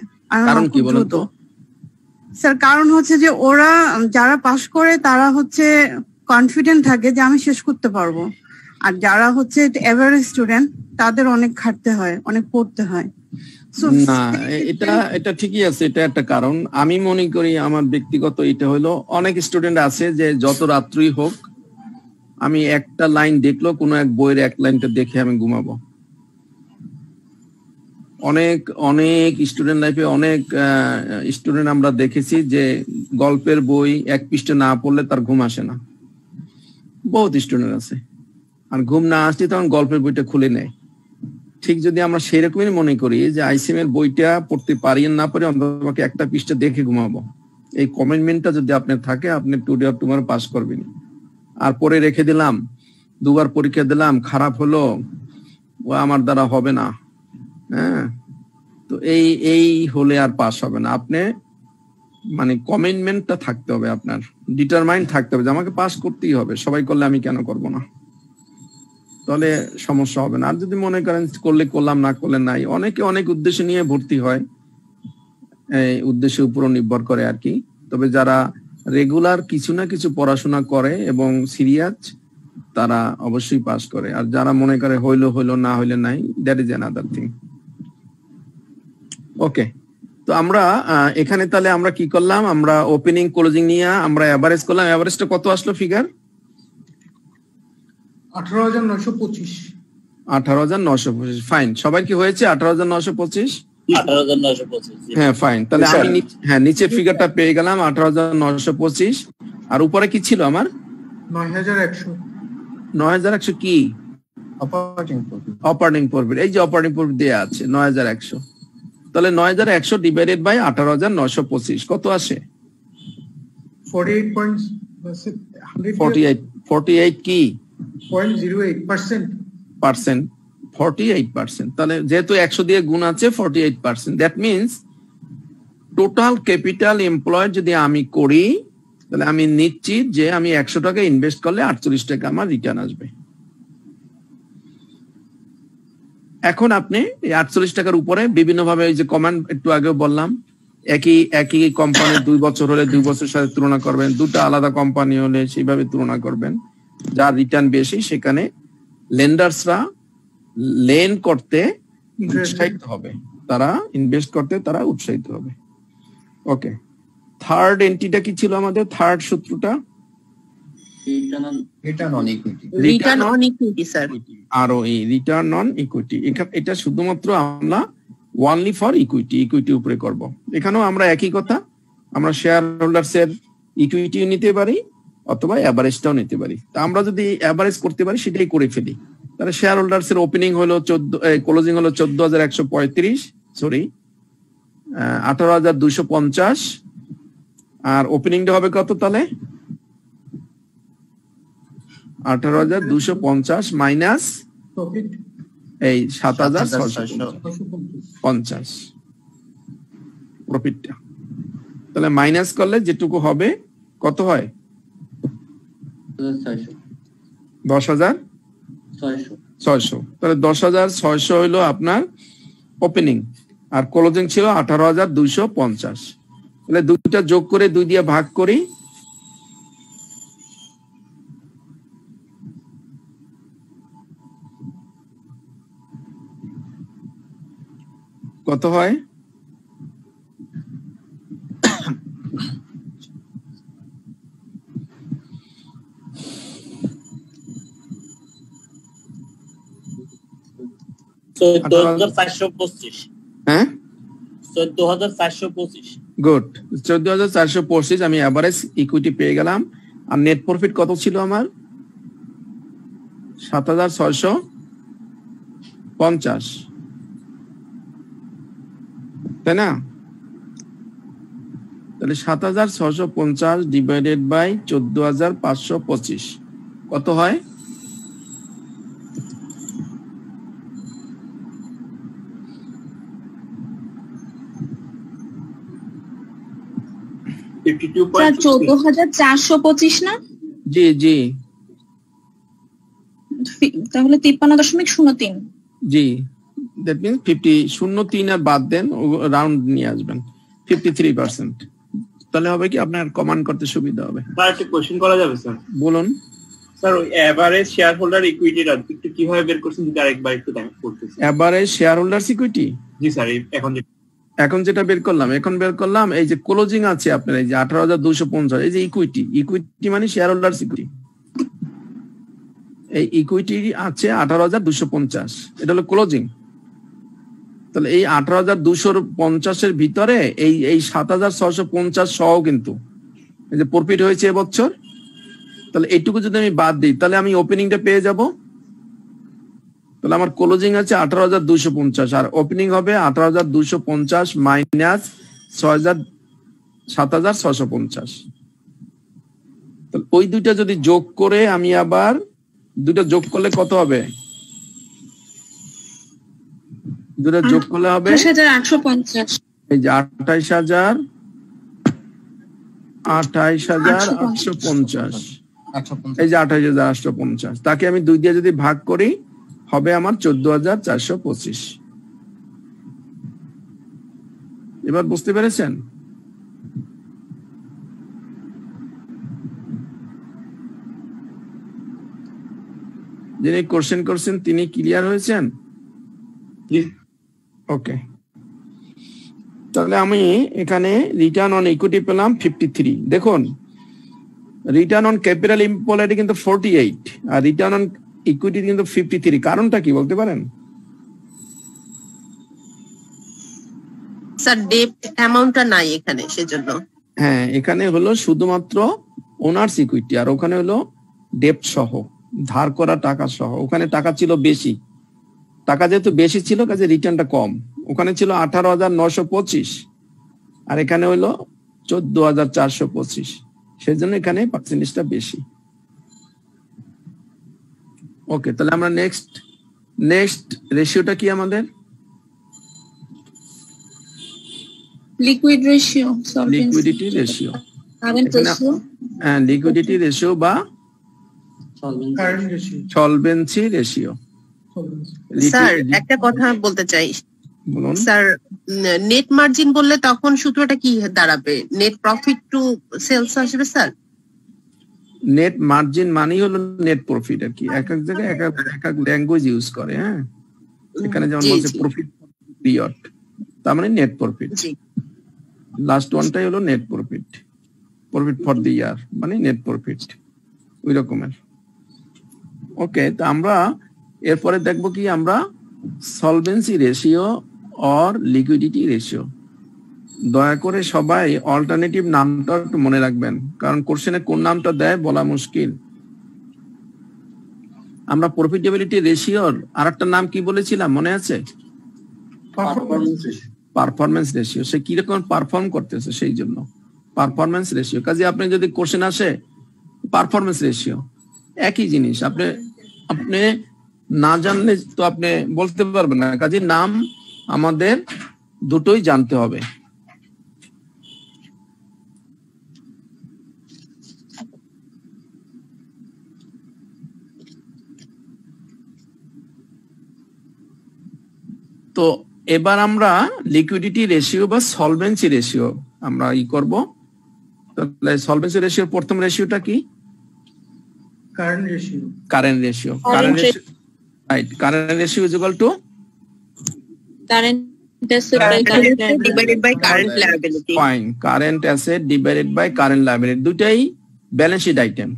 কারণ কি বলেন তো স্যার? কারণ হচ্ছে যে ওরা যারা পাস করে তারা হচ্ছে কনফিডেন্ট থাকে যে আমি শেষ করতে পারবো, আর যারা হচ্ছে এভারেজ স্টুডেন্ট তাদের অনেক খাটতে হয়, অনেক পড়তে হয়। না, এটা ঠিকই আছে, এটা একটা কারণ। আমি মনে করি আমার ব্যক্তিগত এটা হলো, অনেক স্টুডেন্ট আছে যে যত রাত্রি হোক আমি একটা লাইন দেখলো, কোনো এক বইয়ের এক লাইনটা দেখে আমি ঘুমাবো। অনেক স্টুডেন্ট লাইফে অনেক স্টুডেন্ট আমরা দেখেছি যে গল্পের বই এক পৃষ্ঠা না পড়লে তার ঘুম আসে না, বহুত স্টুডেন্ট আছে। আর ঘুম না আসলে তখন গল্পের বইটা খুলে নেয়। ঠিক যদি আমরা সেই রকমই মনে করি যে আইসিএম এর বইটা পড়তে পারি না পারি, অন্তত একটা পৃষ্ঠা দেখে ঘুমাবো, এই কমিটমেন্টটা যদি আপনার থাকে, আপনি টুডে অর টুমরো পাস করবেন। আর পরে রেখে দিলাম, দুবার পরীক্ষা দিলাম, খারাপ হলো, ও আমার দ্বারা হবে না, হ্যাঁ, তো এই হলে আর পাস হবে না। আপনি মানে কমিটমেন্টটা থাকতে হবে, আপনার ডিটারমাইন্ড থাকতে হবে যে আমাকে পাস করতেই হবে, সবাই করলে আমি কেন করব না, তাহলে সমস্যা হবে না। আর যদি মনে করেন করলে করলাম, না করলে নাই, অনেকে অনেক উদ্দেশ্য নিয়ে ভর্তি হয়, এই উদ্দেশ্যের উপর নির্ভর করে আর কি। তবে যারা রেগুলার কিছু না কিছু পড়াশোনা করে এবং সিরিয়াস, তারা অবশ্যই পাস করে। আর যারা মনে করে হইলো না হইলে নাই, দ্যাট ইজ অ্যানাদার থিং। ওকে, তো আমরা এখানে তাহলে আমরা কি করলাম, আমরা ওপেনিং ক্লোজিং নিয়ে আমরা এভারেজ করলাম। এভারেজটা কত আসলো ফিগার? 18,925। 18,925, ফাইন। সবাই কি হয়েছে 18,925? 18,925। হ্যাঁ, ফাইন। তাহলে আমি নিচের ফিগারটা পেয়ে গেলাম 18,925। আর উপরে কি ছিল আমার? 9,100। 9,100 কি? Operating profit. এই যে অপারেটিং প্রফিট দেয়া আছে 9,100। তাহলে 9,100 ডিভাইডেড বাই 18,925 কত আসে? 48 কি? 0.08%। 48%। তাহলে যেহেতু 100 দিয়ে গুণ আছে 48%, that means total capital employed যদি আমি করি, তাহলে আমি নিশ্চিত যে আমি 100 টাকা ইনভেস্ট করলে 48 টাকা আমার রিটার্ন আসবে। এখন আপনি এই 48 টাকার উপরে বিভিন্ন ভাবে, এই যে কমান্ড একটু আগে বললাম, একই কোম্পানি 2 বছর হলে 2 বছরের সাথে তুলনা করবেন, দুটো আলাদা কোম্পানি হলে সেইভাবে তুলনা করবেন। যার রিটার্ন বেশি সেখানে লেন্ডার্সরা লেন করতে উৎসাহিত হবে, তারা ইনভেস্ট করতে তারা উৎসাহিত হবে। ওকে, থার্ড এন্ট্রিটা কি ছিল আমাদের? থার্ড সূত্রটা return on equity. Return on equity sir, ROE, return on equity. এটা শুধুমাত্র আমরা ওনলি ফর ইকুইটি উপরে করব। এখানেও আমরা একই কথা, আমরা শেয়ার হোল্ডার্স এর ইকুইটি নিতে পারি অথবা এভারেজটাও নিতে পারি। তা আমরা যদি এভারেজ করতে পারি সেটাই করে ফেলি। তাহলে শেয়ার হোল্ডার্স এর ওপেনিং হলো 14, ক্লোজিং হলো 14,135, সরি 18,250, আর ওপেনিংটা হবে কত তাহলে? 18,250 মাইনাস এই 7,650, প্রফিটটা, তাহলে মাইনাস করলে যেটুকু হবে কত হয়? 10,600। তাহলে 10,600 হইলো আপনার ওপেনিং, আর ক্লোজিং ছিল 18,250। তাহলে দুইটা যোগ করে 2 দিয়ে ভাগ করি, কত হয়? হ্যাঁ, 14,425। গুড, 14,425 আমি এভারেজ ইকুইটি পেয়ে গেলাম। আর নেট প্রফিট কত ছিল আমার? 7,650, তাই না? তাহলে 7,650 ডিভাইডেড বাই 14,525 কত হয়? স্যার 14,425 না? জি জি তাহলে 53.03। জি, দ্যাট মিন্স 03 আর বাদ দেন, রাউন্ড নিয়ে আসবেন 53%। তাহলে হবে কি আপনার কমান্ড করতে সুবিধা হবে। স্যার একটা কোশ্চেন করা যাবে স্যার? বলুন স্যার, ওই এভারেজ শেয়ার হোল্ডার ইকুইটিটা একটু কিভাবে বের করছেন যদি আরেকবার একটু দেখাতে করতেছি। Average shareholders equity? জি স্যার, এখন যেটা বের করলাম এই যে ক্লোজিং আছে আপনার, এই যে 18,250, এই যে ইকুইটি মানে শেয়ার হোল্ডারস ইকুইটি, এই ইকুইটি আছে 18,250, এটা হলো ক্লোজিং। তাহলে এই 18,250 এর ভিতরে এই 7,650 সহ কিন্তু এই যে প্রফিট হয়েছে এবছর, তাহলে এইটুকু যদি আমি বাদ দিই তাহলে আমি ওপেনিংটা পেয়ে যাব। তাহলে আমার ক্লোজিং আছে 18,250 আর ওপেনিং হবে 18,250 মাইনাস 7,650। তাহলে ওই দুইটা যদি যোগ করে আমি আবার দুইটা যোগ করলে কত হবে? দুটো যোগ করলে হবে 28,850। এই যে 28,850, এই যে 28,850, তাকে আমি 2 দিয়ে যদি ভাগ করি হবে আমার 14,425। এবার বুঝতে পেরেছেন? যিনি কোশ্চেন করছেন তিনি ক্লিয়ার হয়েছেন? ওকে, তাহলে আমি এখানে রিটার্ন অন ইকুইটি পেলাম 53। দেখুন, রিটার্ন অন ক্যাপিটাল এমপ্লয়েড কিন্তু 48 আর রিটার্ন অন ইকুইটি কিন্তু 53। কারণটা কি বলতে পারেন? স্যার ডেট অ্যামাউন্টটা নাই এখানে, সেজন্য। হ্যাঁ, এখানে হলো শুধুমাত্র ওনার্স ইকুইটি আর ওখানে হলো ডেপ্ট সহ, ধার করা টাকা সহ। ওখানে টাকা ছিল বেশি, টাকা যেহেতু বেশি ছিল কাজে রিটার্নটা কম। ওখানে ছিল 18,925 আর এখানে হলো 14,425, সেজন্য এখানে পার্সেন্টেজটা বেশি। ওকে, তাহলে আমরা নেক্সট রেশিওটা কি আমাদের? Liquidity ratio. হ্যাঁ, লিকুইডিটি রেশিও বা সলভেন্সি রেশিও। স্যার একটা কথা বলতে চাই। বলুন স্যার, নেট মার্জিন বললে তখন সূত্রটা কি দাঁড়াবে? নেট প্রফিট টু সেলস আসবে স্যার? নেট মার্জিন মানে হলো নেট প্রফিট আর কি, এক এক জায়গায় এক এক ল্যাঙ্গুয়েজ ইউজ করে। হ্যাঁ, এখানে যেমন বলছে প্রফিট পিরিয়ড, তার মানে নেট প্রফিট। লাস্ট ওয়ানটাই হলো নেট প্রফিট ফর দি ইয়ার মানে নেট প্রফিট, ওই রকমের। ওকে, তো আমরা এরপরে দেখবো কি আমরা solvency ratio or liquidity ratio. দয়া করে সবাই অল্টারনেটিভ নামটা একটু মনে রাখবেন, কারণ কোশ্চেনে কোন নামটা দেয় বলা মুশকিল। আমরা প্রফিটেবিলিটি রেশিওর আরেকটা নাম কি বলেছিলাম মনে আছে? Performance ratio. সে কিরকম পারফর্ম করতেছে সেই জন্য পারফরমেন্স রেশিও। কাজে আপনি যদি কোশ্চেন আসে পারফরমেন্স রেশিও, একই জিনিস। আপনি না জানলে তো আপনি বলতে পারবেন না। কাজে নাম আমাদের দুটোই জানতে হবে। তো এবার আমরা লিকুইডিটি রেশিও বা সলভেন্সি রেশিও আমরা করব। তাহলে সলভেন্সি রেশিওর প্রথম রেশিওটা কি? Current ratio. Current ratio right. Current ratio is equal to current asset divided by current liability. Fine, current asset divided by current liability, দুটাই ব্যালেন্স শিট আইটেম।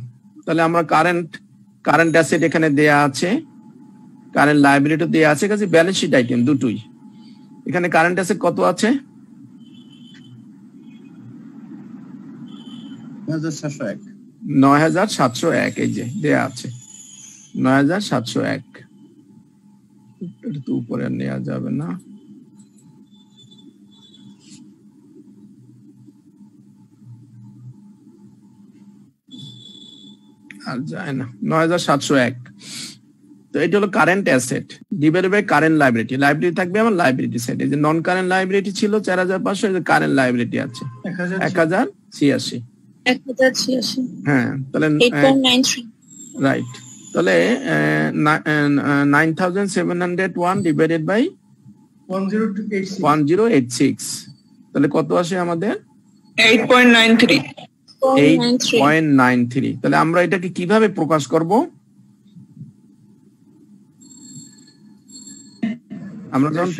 তাহলে আমরা কারেন্ট অ্যাসেট এখানে দেয়া আছে, কারেন্ট লায়াবিলিটি দেয়া আছে, কাজে ব্যালেন্স শিট আইটেম দুটোই। এখানে কারেন্ট অ্যাসেট কত আছে? ৯৭০১, এই যে দেয়া আছে ৯৭০১। এটা তো উপরে নেওয়া যাবে না, আর যায় না, ৯৭০১। তো এটা হলো current asset divided by current liability. Liability থাকবে আমার লাইবিলিটি সাইড, এই যে নন কারেন্ট লাইবিলিটি ছিল ৪৫০০, এই যে কারেন্ট লাইবিলিটি আছে ১০৮৬। হ্যাঁ, তাহলে রাইট। তাহলে ৯৭০১ ডিভাইডেড বাই 1086, তাহলে কত আসে আমাদের? 8.93। 8.93। তাহলে আমরা এটাকে কিভাবে প্রকাশ করব? আমরা যখন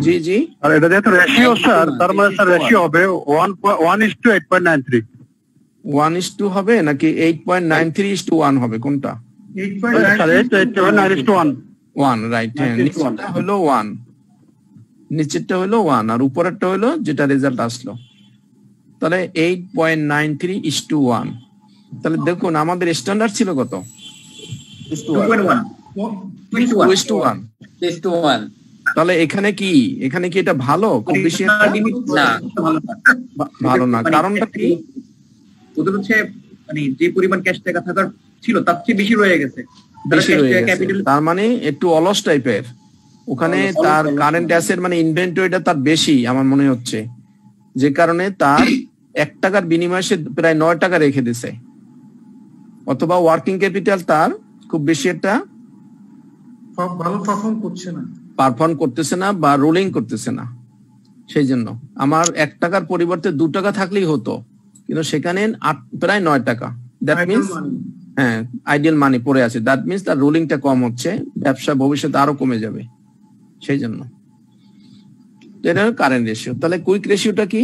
জি জি, আর এটা যেহেতু রেশিও স্যার, তার মানে স্যার রেশিও হবে 1:8.93। 1:2 হবে নাকি 8.93:1 হবে, কোনটা? 8.9:1 রাইট। হ্যাঁ, নিচেরটা হলো 1, নিচেরটা হলো 1 আর উপরেরটা হলো যেটা রেজাল্ট আসলো। তাহলে 8.93:1। তাহলে দেখুন আমাদের স্ট্যান্ডার্ড ছিল কত? 2:1। তাহলে এখানে কি এটা ভালো? খুব বেশি ভালো না। কারণটা কি? ওদের হচ্ছে মানে যে পরিমাণ ক্যাশ টাকা থাকার ছিল তার চেয়ে বেশি রয়ে গেছে। তার মানে একটু অলস টাইপের। ওখানে তার কারেন্ট অ্যাসেট মানে ইনভেন্টরিটা তার বেশি আমার মনে হচ্ছে, যে কারণে তার 1 টাকার বিনিময়ে সে প্রায় 9 টাকা রেখে দিছে, অথবা ওয়ার্কিং ক্যাপিটাল তার খুব বেশি একটা ভালো পারফর্ম করতেছে না বা রোলিং করতেছে না। সেই জন্য আমার 1 টাকার পরিবর্তে 2 টাকা থাকলেই হতো, কিন্তু সেখানে প্রায় 9 টাকা। দ্যাট মিনস হ্যাঁ, আইডিয়াল মানি পড়ে আছে। দ্যাট মিনস তার রোলিংটা কম হচ্ছে, ব্যবসা ভবিষ্যতে আরো কমে যাবে। সেই জন্য এটা কারেন্ট রেশিও। তাহলে কুইক রেশিওটা কি?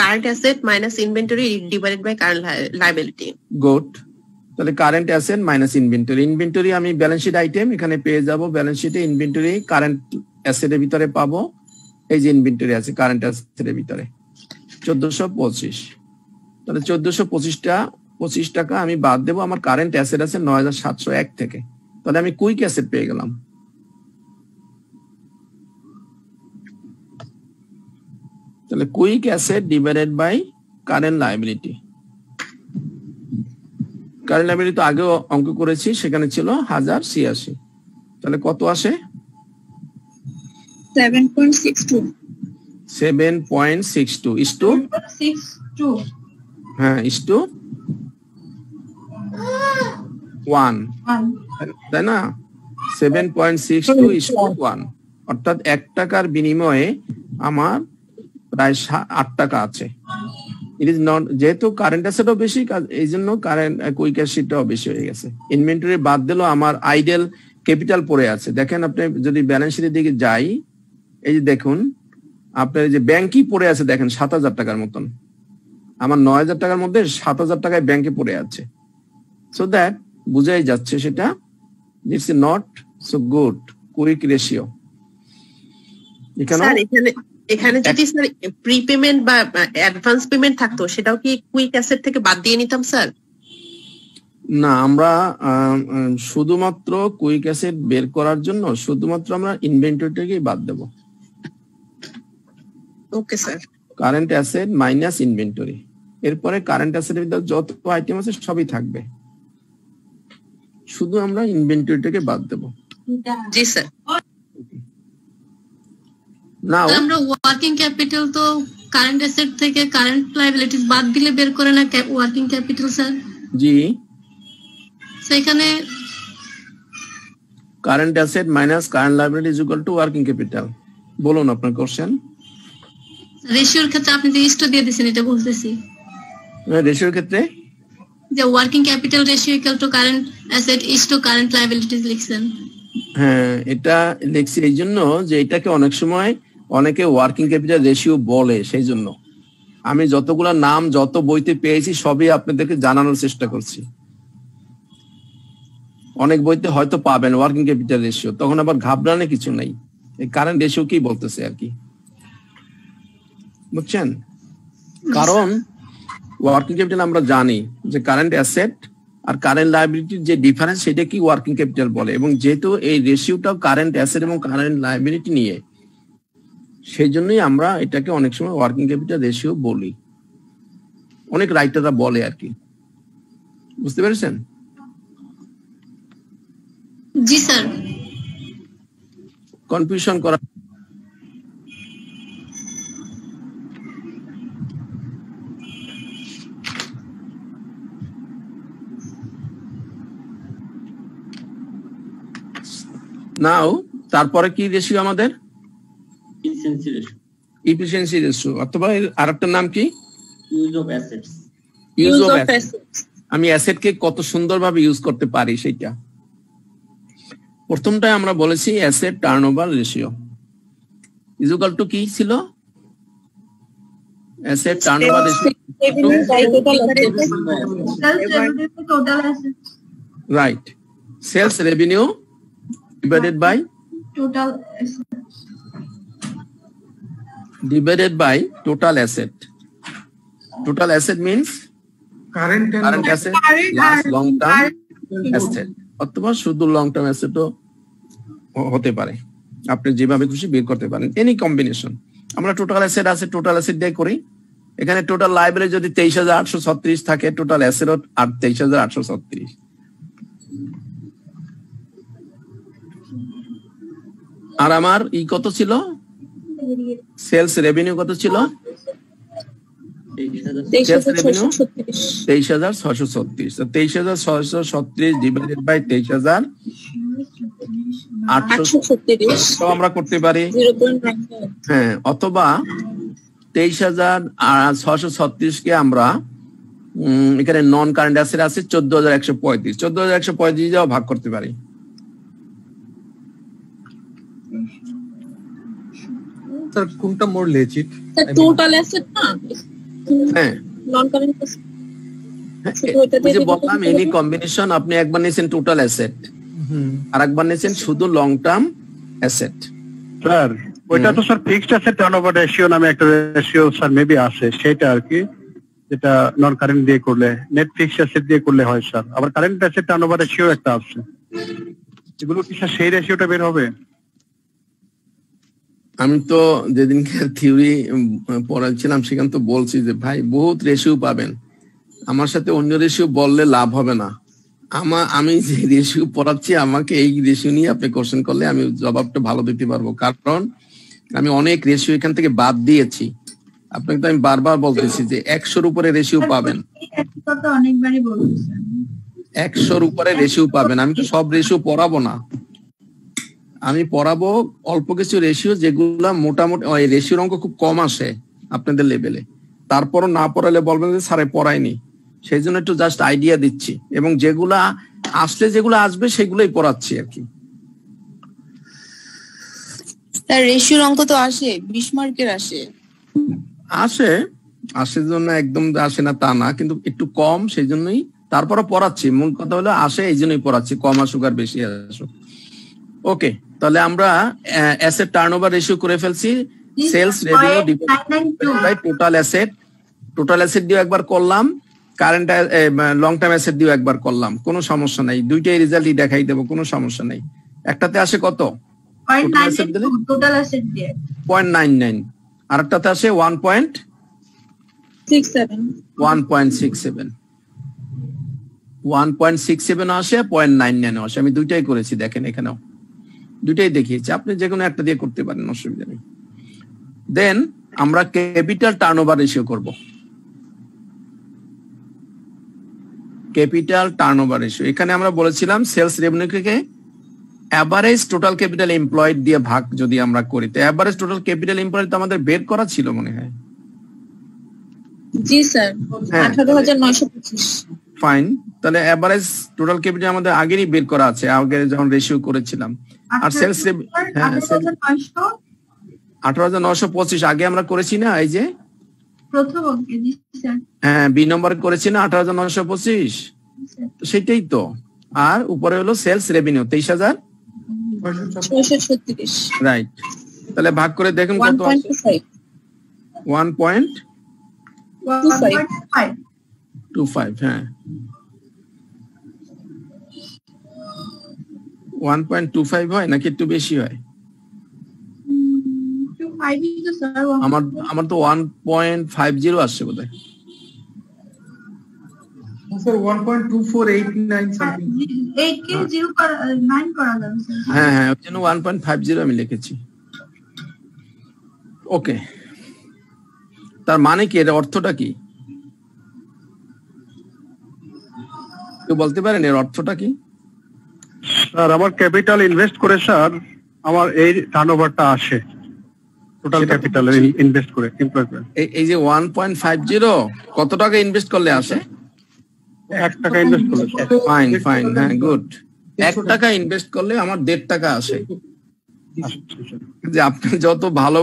Current asset minus inventory divided by current liability. Good. তাহলে current asset minus inventory. Inventory আমি ব্যালেন্স শিট আইটেম এখানে পেয়ে যাব, ব্যালেন্স শিটে ইনভেন্টরি কারেন্ট অ্যাসেটের ভিতরে পাবো। এই যে ইনভেন্টরি আছে কারেন্ট অ্যাসেটের ভিতরে 1425। তাহলে 1425 টাকা আমি বাদ দেবো, আমার কারেন্ট অ্যাসেট আছে ৯৭০১ থেকে। তাহলে আমি কুইক অ্যাসেট পেয়ে গেলাম। তাহলে quick asset divided by current liability. Current liability তো আগেও অঙ্ক করেছি, সেখানে ছিল 1086। তাহলে কত আসে? 7.62 ইস্টু হ্যাঁ ইস্টু 1, তাই না? 7.62:1, অর্থাৎ 1 টাকার বিনিময়ে আমার প্রায় 8 টাকা আছে। ইট ইজ নট, যেহেতু কারেন্ট অ্যাসেটও বেশি এই জন্য কারেন্ট কুইক অ্যাসেটটাও বেশি হয়ে গেছে। ইনভেন্টরি বাদ দিলেও আমার আইডেল ক্যাপিটাল পড়ে আছে। দেখেন আপনি যদি ব্যালেন্স শিটের দিকে যাই, এই যে দেখুন আপনার যে ব্যাংকই পড়ে আছে, দেখেন 7,000 টাকার মতন। আমার 9,000 টাকার মধ্যে 7,000 টাকায় ব্যাংকে পড়ে আছে। সো দ্যাট বুঝাই যাচ্ছে সেটা it's not so good quick ratio. এখানে যদি স্যার প্রিপেমেন্ট বা অ্যাডভান্স পেমেন্ট থাকতো, সেটাও কি কুইক অ্যাসেট থেকে বাদ দিয়ে নিতাম স্যার? না, আমরা শুধুমাত্র কুইক অ্যাসেট বের করার জন্য শুধুমাত্র আমরা ইনভেন্টরিটাকেই বাদ দেব। Okay sir. Current asset minus inventory, এরপরে কারেন্ট অ্যাসেটের ভিতরে যত আইটেম আছে সবই থাকবে, শুধু আমরা ইনভেন্টরিটাকে বাদ দেব। জি স্যার। নাও আমরা ওয়ার্কিং ক্যাপিটাল তো কারেন্ট অ্যাসেট থেকে কারেন্ট লায়াবিলিটিস বাদ দিলে বের করে না ওয়ার্কিং ক্যাপিটাল স্যার? জি, সেখানে current asset minus current liability is equal to working capital. বলুন আপনার কোশ্চেন। রেশিওর ক্ষেত্রে আপনি যে ইস্ট দিয়ে দিয়েছেন এটা বলতেছি, রেশিওর ক্ষেত্রে যে working capital ratio equal to current asset is to current liabilities লিখছেন। হ্যাঁ, এটা লিখছি এই জন্য যে এটাকে অনেক সময় অনেকে ওয়ার্কিং ক্যাপিটাল রেশিও বলে, সেই জন্য আমি যতগুলো নাম যত বইতে পেয়েছি সবই আপনাদেরকে জানানোর চেষ্টা করছি। অনেক বইতে হয়তো পাবেন ওয়ার্কিং ক্যাপিটাল রেশিও, তখন আবার ঘাবড়ানোর কিছু নাই, এই কারেন্ট রেশিও কি বলতেছে আর কি, বুঝছেন? কারণ ওয়ার্কিং ক্যাপিটাল আমরা জানি যে কারেন্ট অ্যাসেট আর কারেন্ট লায়াবিলিটির যে ডিফারেন্স সেটা কি ওয়ার্কিং ক্যাপিটাল বলে, এবং যেহেতু এই রেশিওটাও কারেন্ট অ্যাসেট এবং কারেন্ট লায়াবিলিটি নিয়ে, সেই জন্যই আমরা এটাকে অনেক সময় ওয়ার্কিং ক্যাপিটাল রেশিও বলি, অনেক রাইটাররা বলে আর কি। বুঝতে পেরেছেন? জি স্যার। কনফিউশন করা নাও, তারপরে কি রেশিও আমাদের? ইফিসিয়েন্সি রেশিও, অথবা আরেকটার নাম কি? Use of assets. Use of assets. আমি অ্যাসেটকে কত সুন্দরভাবে ইউজ করতে পারি সেইটা। প্রথমটাই আমরা বলেছি asset turnover ratio is equal to কি ছিল? Asset turnover ratio, right, sales revenue divided by total asset. Total asset means current asset plus long term asset, অথবা শুধু লং টার্ম অ্যাসেটও হতে পারে, আপনি যেভাবে খুশি বের করতে পারেন, এনি কম্বিনেশন। আমরা টোটাল অ্যাসেট আছে, টোটাল অ্যাসেট দিয়ে করি। এখানে টোটাল লাইব্রেরি যদি 23,836 থাকে, টোটাল অ্যাসেট 23,836। আর আমার ই কত ছিল? সেলস রেভিনিউ কত ছিল? 23,636। 23,636 ডিভাইডেড বাই 23,836 আমরা করতে পারি, হ্যাঁ, অথবা 23,636 কে আমরা এখানে নন কারেন্ট অ্যাসেট আছে 14,135, 14,135 দিয়েও ভাগ করতে পারি। স্যার কোনটা মোর লেজিট? টোটাল অ্যাসেট না, হ্যাঁ, নন কারেন্ট অ্যাসেট। যে বললাম এনি কম্বিনেশন, আপনি একবার নিয়েছেন টোটাল অ্যাসেট আর একবার নিয়েছেন শুধু লং টার্ম অ্যাসেট। স্যার ওইটা তো sir fixed asset turnover ratio নামে একটা রেশিও স্যার মেবি আছে, সেটা আর কি, যেটা নন কারেন্ট দিয়ে করলে, নেট ফিক্সড অ্যাসেট দিয়ে করলে হয় স্যার। আবার কারেন্ট অ্যাসেট টার্নওভার রেশিও একটা আছে, এগুলো কি স্যার সেই রেশিওটা বের হবে? আমি তো যেদিনকে থিওরি পড়াচ্ছিলাম সেখানে তো বলছি যে ভাই বহুত রেশিও পাবেন, আমার সাথে অন্য রেশিও বললে লাভ হবে না। আমি যে রেশিও পড়াচ্ছি আমাকে এই রেশিও নিয়ে আপনি কোশ্চেন করলে আমি জবাবটা ভালো দিতে পারবো, কারণ আমি অনেক রেশিও এখান থেকে বাদ দিয়েছি। আপনাকে তো আমি বারবার বলতেছি যে 100-র উপরে রেশিও পাবেন, 100-র উপরে রেশিও পাবেন। আমি তো সব রেশিও পড়াবো না, আমি পড়াবো অল্প কিছু রেশিও যেগুলা মোটামুটি ওই রেশিওর অঙ্ক খুব কম আসে আপনাদের লেভেলে, তারপরও না পড়ালে বলবেন যে স্যারে পড়ায়নি, সেই জন্য একটু জাস্ট আইডিয়া দিচ্ছি, এবং যেগুলা আসলে যেগুলো আসবে সেগুলোই পড়াচ্ছি আর কি। স্যার রেশিওর অঙ্ক তো আসে 20 মার্কের আসে জন্য একদম আসে না তা না, কিন্তু একটু কম, সেই জন্যই তারপরে পড়াচ্ছি। মূল কথা হলো আসে এই জন্যই পড়াচ্ছি, কম আসুক আর বেশি আসুক। ওকে, তাহলে আমরা অ্যাসেট টার্নওভার রেশিও করে ফেলছি। Sales revenue divided by total asset, total asset দিয়ে একবার করলাম, কারেন্ট লং টার্ম অ্যাসেট দিয়ে একবার করলাম, কোনো সমস্যা নাই, দুইটাই রেজাল্টই দেখাই দেবো, কোনো সমস্যা নাই। একটাতে আসে কত? 0.99, আরেকটাতে আসে 1.67 আসে, 0.99 আসে। আমি দুইটাই করেছি, দেখেন এখানেও দুইটাই দেখিয়েছি, আপনি যে কোনো একটা দিয়ে করতে পারেন, অসুবিধা নেই। দেন আমরা ক্যাপিটাল টার্নওভার রেশিও করব। Capital turnover ratio. এখানে আমরা বলেছিলাম সেলস রেভিনিউকে অ্যাভারেজ টোটাল ক্যাপিটাল এমপ্লয়েড দিয়ে ভাগ যদি আমরা করি, তো অ্যাভারেজ টোটাল ক্যাপিটাল এমপ্লয়েড তো আমাদের বের করা ছিল মনে হয়। জি স্যার, 18,925। ফাইন, তাহলে অ্যাভারেজ টোটাল ক্যাপিটাল আমাদের আগেরই বের করা আছে, আগে যখন রেশিও করেছিলাম। আর সেলস 18,925 আগে আমরা করেছি না, এই যে প্রথম অঙ্কে। জি স্যার। হ্যাঁ, বি নম্বর করেছি না 18,925, সেটাই তো। আর উপরে হলো সেলস রেভিনিউ 23,636। রাইট, তাহলে ভাগ করে দেখুন কত আছে। 1.25, হ্যাঁ 1.25 হয় নাকি একটু বেশি হয়? আমার তো 1.50 আসছে বোধহয়। Sir 1.2489 something. 8 কে 0.9 করা যাবে স্যার। হ্যাঁ হ্যাঁ, ওই জন্য 1.50 আমি লিখেছি। ওকে, তার মানে কি, এর অর্থটা কি কেউ বলতে পারেন? এর অর্থটা কি? স্যার আমার ক্যাপিটাল ইনভেস্ট করে স্যার আমার এই টার্নওভারটা আসে, টোটাল ক্যাপিটাল ইনভেস্ট করে এমপ্লয় করে। এই যে 1.50 কত টাকা ইনভেস্ট করলে আসে? 1 টাকা ইনভেস্ট করলে। ফাইন ফাইন, হ্যাঁ গুড। 1 টাকা ইনভেস্ট করলে আমার 1.5 টাকা আসে। যে আপনি যত ভালো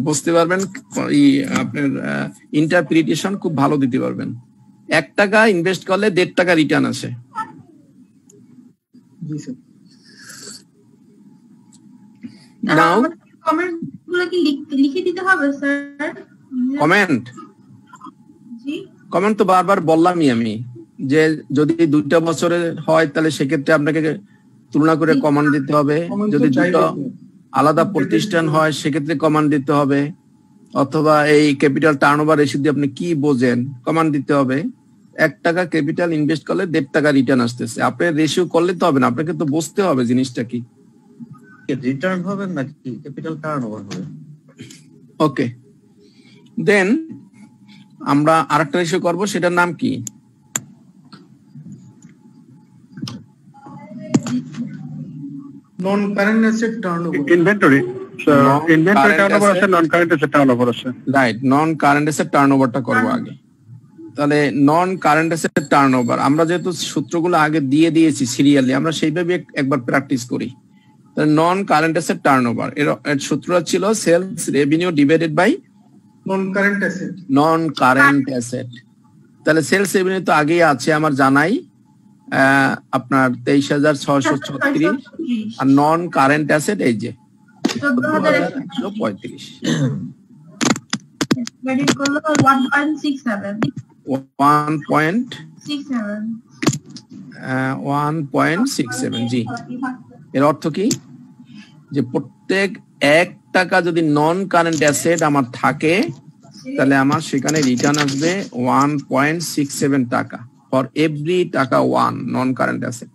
বুঝতে পারবেন, আপনার ইন্টারপ্রিটেশন খুব ভালো দিতে পারবেন। 1 টাকা ইনভেস্ট করলে 1.5 টাকা রিটার্ন আসে। নাও কমেন্ট গুলো কি লিখে দিতে হবে স্যার? কমেন্ট তো বারবার বললামই আমি, যে যদি 2টা বছরে হয় তাহলে সেক্ষেত্রে আপনাকে তুলনা করে কমান্ড দিতে হবে। যদি দুটো আলাদা প্রতিষ্ঠান হয় সেক্ষেত্রে কমান্ড দিতে হবে, অথবা এই ক্যাপিটাল টার্নওভার রেশিও দিয়ে আপনি কি বোঝেন কমান্ড দিতে হবে। 1 টাকা ক্যাপিটাল ইনভেস্ট করলে 1.5 টাকা রিটার্ন আসতেছে। আপনি রেশিও করলে তো হবে না, আপনাকে তো বুঝতে হবে জিনিসটা কি। রিটার্ন হবে নাকি ক্যাপিটাল টার্নওভার হবে? ওকে, দেন আমরা আরেকটা রেশিও করব, সেটার নাম কি? নন current asset turnover. Inventory turnover আছে, নন কারেন্ট অ্যাসেট টার্নওভার আছে। রাইট, নন কারেন্ট অ্যাসেট টার্নওভারটা করব আগে। তাহলে নন কারেন্ট অ্যাসেট টার্নওভার আমরা যেহেতু সূত্রগুলো আগে দিয়ে দিয়েছি সিরিয়ালি, আমরা সেইভাবে একবার প্র্যাকটিস করি। তাহলে নন কারেন্ট অ্যাসেট টার্নওভার এর সূত্রটা ছিল sales revenue divided by non current asset. Non current asset. তাহলে সেলস রেভিনিউ তো আগেই আছে আমার জানাই, আপনার 23,636, আর নন কারেন্ট অ্যাসেট এই যে 14,135। 1.67 জি। এর অর্থ কি, যে প্রত্যেক 1 টাকা যদি নন কারেন্ট অ্যাসেট আমার থাকে তাহলে আমার সেখানে রিটার্ন আসবে 1.67 টাকা ফর এভরি টাকা 1 নন কারেন্ট অ্যাসেট।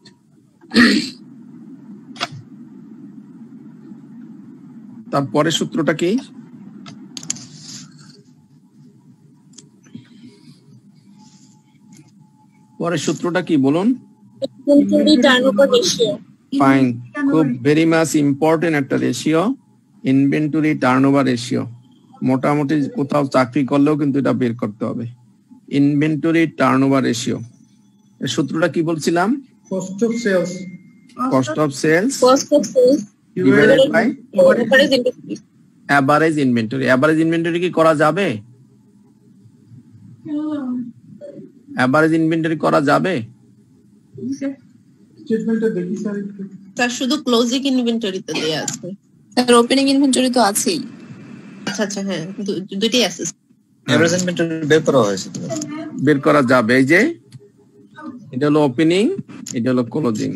তারপরে সূত্রটা কি? পরের সূত্রটা কি বলুন? ফাইন, খুব ভেরি মাচ ইম্পর্টেন্ট একটা রেশিও, ইনভেন্টরি টার্নওভার রেশিও। মোটামুটি কোথাও চাকরি করলেও কিন্তু এটা বের করতে হবে। ইনভেন্টরি টার্নওভার রেশিও এর সূত্রটা কি বলছিলাম? Cost of sales divided by average inventory. Average inventory কি করা যাবে? অ্যাভারেজ ইনভেন্টরি করা যাবে? স্টেটমেন্টটা দেখি স্যার। তার শুধু ক্লোজিং ইনভেন্টরিতে দেয়া আছে, স্যার ওপেনিং ইনভেন্টরি তো আছেই। আচ্ছা আচ্ছা, হ্যাঁ দুটোই আছে। এভারেজ ইনভেন্টরি বের করা হয়েছে, বের করা যাবে। এই যে এটা হলো ওপেনিং, এটা হলো ক্লোজিং।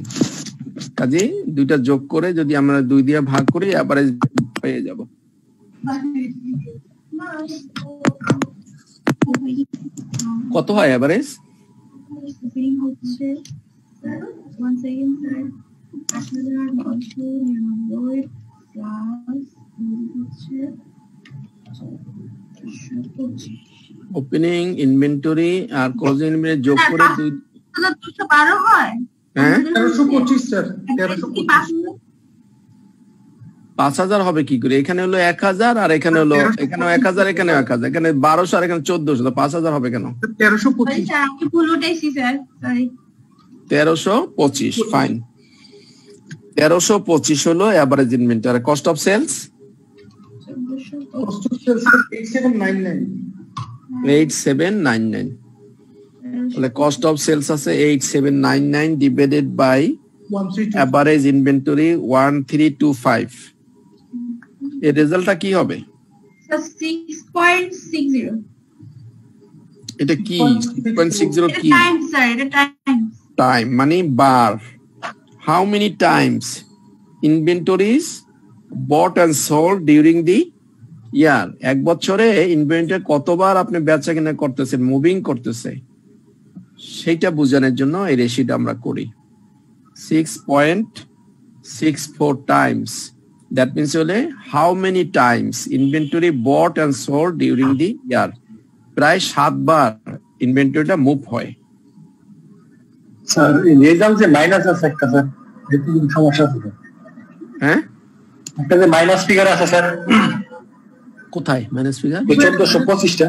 কাজে দুইটা যোগ করে যদি আমরা 2 দিয়ে ভাগ করি এভারেজ পেয়ে যাব। কত হয় এভারেজ? ওপেনিং ইনভেন্টরি আর ক্লোজিং ইনভেন্টরি যোগ করে 212 হয়। হ্যাঁ 1325 স্যার 1325 5000 হবে কি করে? এখানে হলো 1000 আর এখানে হলো এখানেও 1000 এখানেও 1000 এখানে 1200 আর এখানে 1400 তো 5000 হবে কেন? 1325 স্যার আমি ভুল উঠাইছি স্যার, সরি। 1325 ফাইন। 1325 হলো average inventory. Cost of sales cost of sales 8799 8799 তাহলে কস্ট অফ সেলস আছে 8799 ডিভাইডেড বাই 132 এভারেজ ইনভেন্টরি 1325 এর রেজাল্টটা কি হবে? স্যার 6.60 এটা কি 6.60 কি? টাইম স্যার, এটা টাইম। টাইম মানে বার। How many times inventories bought and sold during the year? এক বছরে ইনভেন্টরি কতবার আপনি বেচা কিনা করতেছেন, মুভিং করতেছে, সেইটা বোঝানোর জন্য এই রেশিওটা আমরা করি। 6.64 টাইমস, দ্যাট মিনস হলে how many Times inventory bought and sold during the year? প্রায় 7 বার ইনভেন্টরিটা মুভ হয়। স্যার রেজাল্টে মাইনাস আছে একটা স্যার, এতে কি সমস্যা আছে? হ্যাঁ একটা যে মাইনাস ফিগার আছে স্যার। কোথায় মাইনাস ফিগার? 1425টা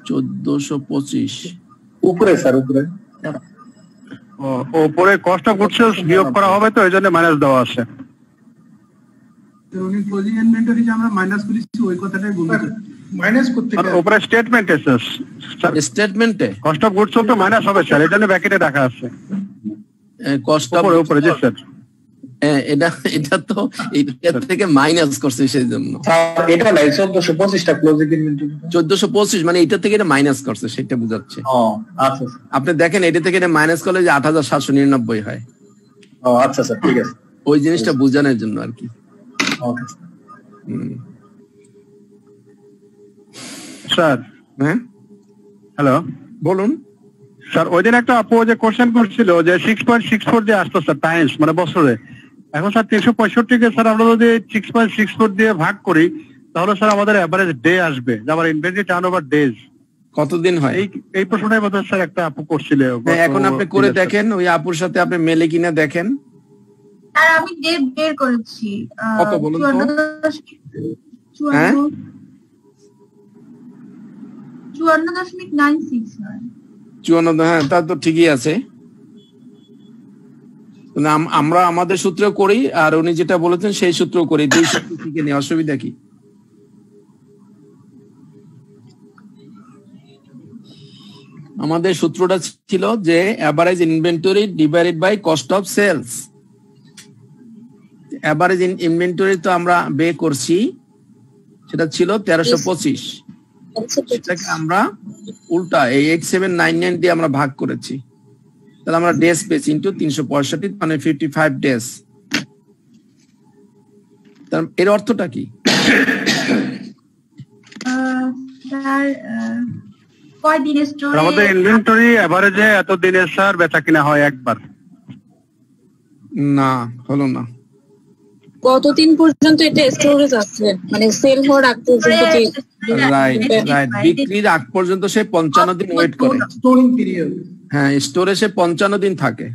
1425 উপরে স্যার, উপরে উপরে কস্ট অফ গুডস সেলস বিয়োগ করা হবে, তো এইজন্য মাইনাস দেওয়া আছে। উনি ক্লোজিং ইনভেন্টরি যে আমরা মাইনাস করেছি ওই কথাটাই বলতে মাইনাস করতে আর উপরে স্টেটমেন্টে স্যার, স্টেটমেন্টে কস্ট অফ গুডস সেলস তো মাইনাস হবে স্যার, এইজন্য ব্র্যাকেটে রাখা আছে। কস্ট অফ উপরে জি স্যার, এটা তো এটা থেকে মাইনাস করছে সেই জন্য। এটা নাই 1425টা ক্লোজিং ইনভেন্টরি 1425 মানে এটা থেকে এটা মাইনাস করছে সেটা বোঝাচ্ছে। ও আচ্ছা আপনি দেখেন এটা থেকে এটা মাইনাস করলে যে 8799 হয়। ও আচ্ছা স্যার, ঠিক আছে, ওই জিনিসটা বোঝানোর জন্য আর কি। Okay sir. হ্যাঁ হ্যালো বলুন স্যার। ওই দিন একটা আপু যে কোশ্চেন করছিল যে 6.64 দিয়ে আসতো স্যার টাইমস মানে বছরে, এখন স্যার 365 কে স্যার আমরা যদি 6.64 দিয়ে ভাগ করি তাহলে স্যার আমাদের এভারেজ ডে আসবে, যে আমার ইনভেন্টরি টার্নওভার ডেজ কতদিন হয়। এই প্রশ্নটাই বোধহয় স্যার একটা আপু করছিল। এখন আপনি করে দেখেন, ওই আপুর সাথে আপনি মেলে কিনা দেখেন। আর আমি ডেট বের করেছি কত বলুন তো? 54.96 হয়। 54, হ্যাঁ তা তো ঠিকই আছে। আমরা আমাদের সূত্র করি আর উনি যেটা বলেছেন সেই সূত্র করি, দুই সূত্র থেকে নিয়ে অসুবিধা কি? আমাদের সূত্রটা ছিল যে average inventory divided by cost of sales. Average inventory তো আমরা বের করছি, সেটা ছিল 1325, সেটাকে আমরা উল্টা এই 8799 দিয়ে আমরা ভাগ করেছি, তাহলে আমরা ডেজ পেয়েছি ইনটু 365 মানে 55 ডেজ। এর অর্থটা কি? স্যার কয় দিনের স্টোরে আমাদের ইনভেন্টরি এভারেজে এত দিনের স্যার বেচা কিনা হয় একবার। না হলো না। কতদিন পর্যন্ত এটা স্টোরেজ আছে, মানে সেল হওয়ার আগ পর্যন্ত কি? রাইট রাইট, বিক্রির আগ পর্যন্ত সে 55 দিন ওয়েট করে। স্টোরিং পিরিয়ড, হ্যাঁ স্টোরে সে 55 দিন থাকে।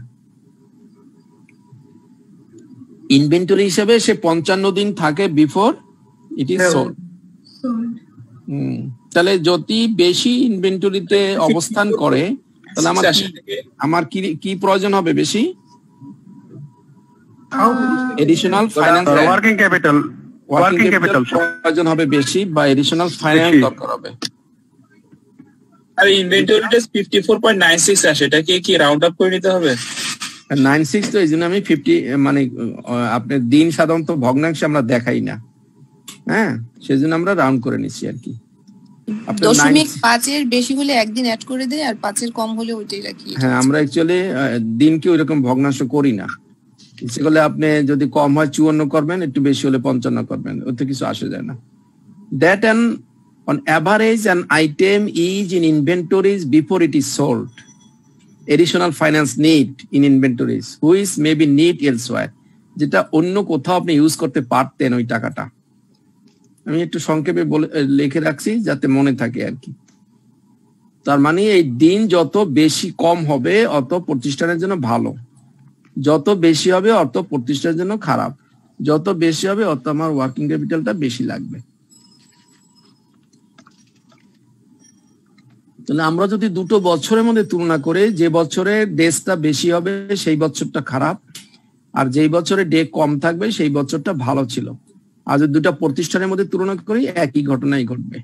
ইনভেন্টরি হিসেবে সে 55 দিন থাকে বিফোর ইট ইজ সোল্ড। তাহলে যদি বেশি ইনভেন্টরিতে অবস্থান করে তাহলে আমার কি প্রয়োজন হবে বেশি? এডিশনাল ফাইন্যান্স, ওয়ার্কিং ক্যাপিটাল প্রয়োজন হবে বেশি বা এডিশনাল ফাইন্যান্স দরকার হবে। আর ইনভেন্টরিটা 54.96 আসে, এটাকে কি রাউন্ড আপ করে নিতে হবে? 96 তো এই জন্য আমি 50 মানে আপনার দিন সাধারণত ভগ্নাংশে আমরা দেখাই না, হ্যাঁ সেজন্য আমরা রাউন্ড করে নিচ্ছি আর কি। 0.5 বেশি হলে একদিন অ্যাড করে দেয় আর 5 কম হলে ওইটাই রাখি। হ্যাঁ আমরা অ্যাকচুয়ালি দিনকে ওইরকম ভগ্নাংশ করি না, ইচ্ছে করলে আপনি যদি কম হয় 54 করবেন, একটু বেশি হলে 55 করবেন, ওতে কিছু আসে যায় না। That on average an item is in inventories before it is sold. Additional finance need in inventories which may be need elsewhere, যেটা অন্য কোথাও আপনি ইউজ করতে পারতেন ওই টাকাটা, আমি একটু সংক্ষেপে লিখে রাখছি যাতে মনে থাকে আর কি। তার মানে এই দিন যত বেশি কম হবে অত প্রতিষ্ঠানের জন্য ভালো, যত বেশি হবে অত প্রতিষ্ঠানের জন্য খারাপ, যত বেশি হবে অত আমার ওয়ার্কিং ক্যাপিটালটা বেশি লাগবে। তাহলে আমরা যদি দুটো বছরের মধ্যে তুলনা করে যে বছরে ডেজটা বেশি হবে সেই বছরটা খারাপ, আর যেই বছরে ডে কম থাকবে সেই বছরটা ভালো ছিল, আর যদি দুটা প্রতিষ্ঠানের মধ্যে তুলনা করি একই ঘটনাই ঘটবে।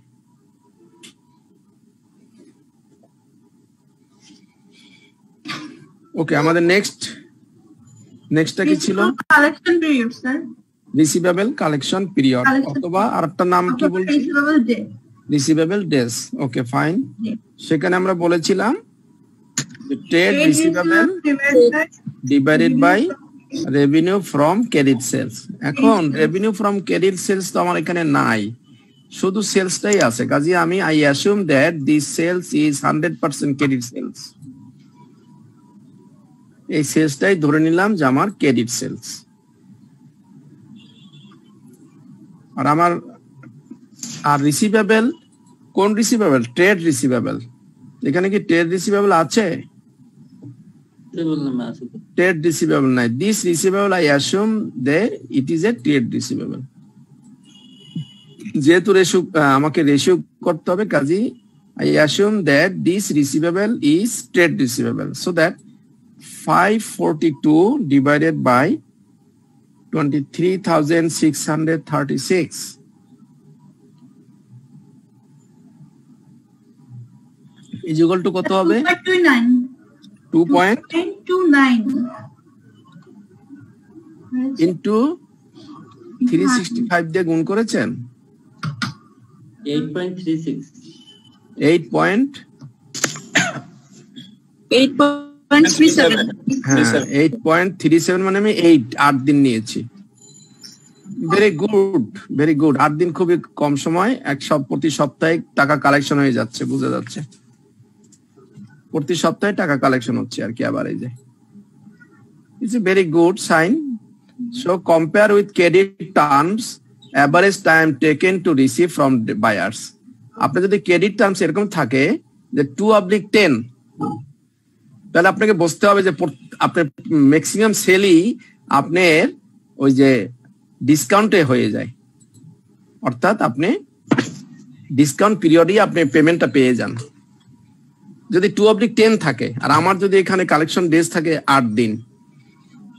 ওকে, আমাদের নেক্সটটা কি ছিল? Collection period sir, receivable collection period, অথবা আরেকটা নাম কি বলছি? Receivable days. Okay fine. সেখানে আমরা বলেছিলাম trade receivable divided by revenue from credit sales. এখন রেভিনিউ ফ্রম ক্রেডিট সেলস তো আমার এখানে নাই, শুধু সেলসটাই আছে। কাজে আমি I assume that this sales is 100% credit sales. এই সেলসটাই ধরে নিলাম যে আমার ক্রেডিট সেলস। আর আমার আর রিসিভেবল, কোন রিসিভেবল? Trade receivable. এখানে কি ট্রেড রিসিভেবল আছে? ট্রেড রিসিভেবল নাই। This receivable I assume that it is a trade receivable. যেহেতু আমাকে রেশিও করতে হবে, Kazi I assume that this receivable is trade receivable. So that 542 divided by 23,636 is equal to কত হবে? 2.29 into 365 দিয়ে গুণ করেছেন 8.36 8.37 মানে আমি 8 দিন নিয়েছি। Very good, very good. 8 দিন খুবই কম সময়, প্রতি সপ্তাহে টাকা কালেকশন হয়ে যাচ্ছে, বোঝা যাচ্ছে প্রতি সপ্তাহে টাকা কালেকশন হচ্ছে আর কি। আবার এই যে it's a very good sign. So compare with credit terms average time taken to receive from buyers. আপনার যদি ক্রেডিট টার্মস এরকম থাকে যে 2/10, তাহলে আপনাকে বুঝতে হবে যে আপনার ম্যাক্সিমাম সেলই আপনার ওই যে ডিসকাউন্টে হয়ে যায়, অর্থাৎ আপনি ডিসকাউন্ট পিরিয়ডই আপনি পেমেন্টটা পেয়ে যান। যদি 2/10 থাকে আর আমার যদি এখানে কালেকশন ডেজ থাকে 8 দিন,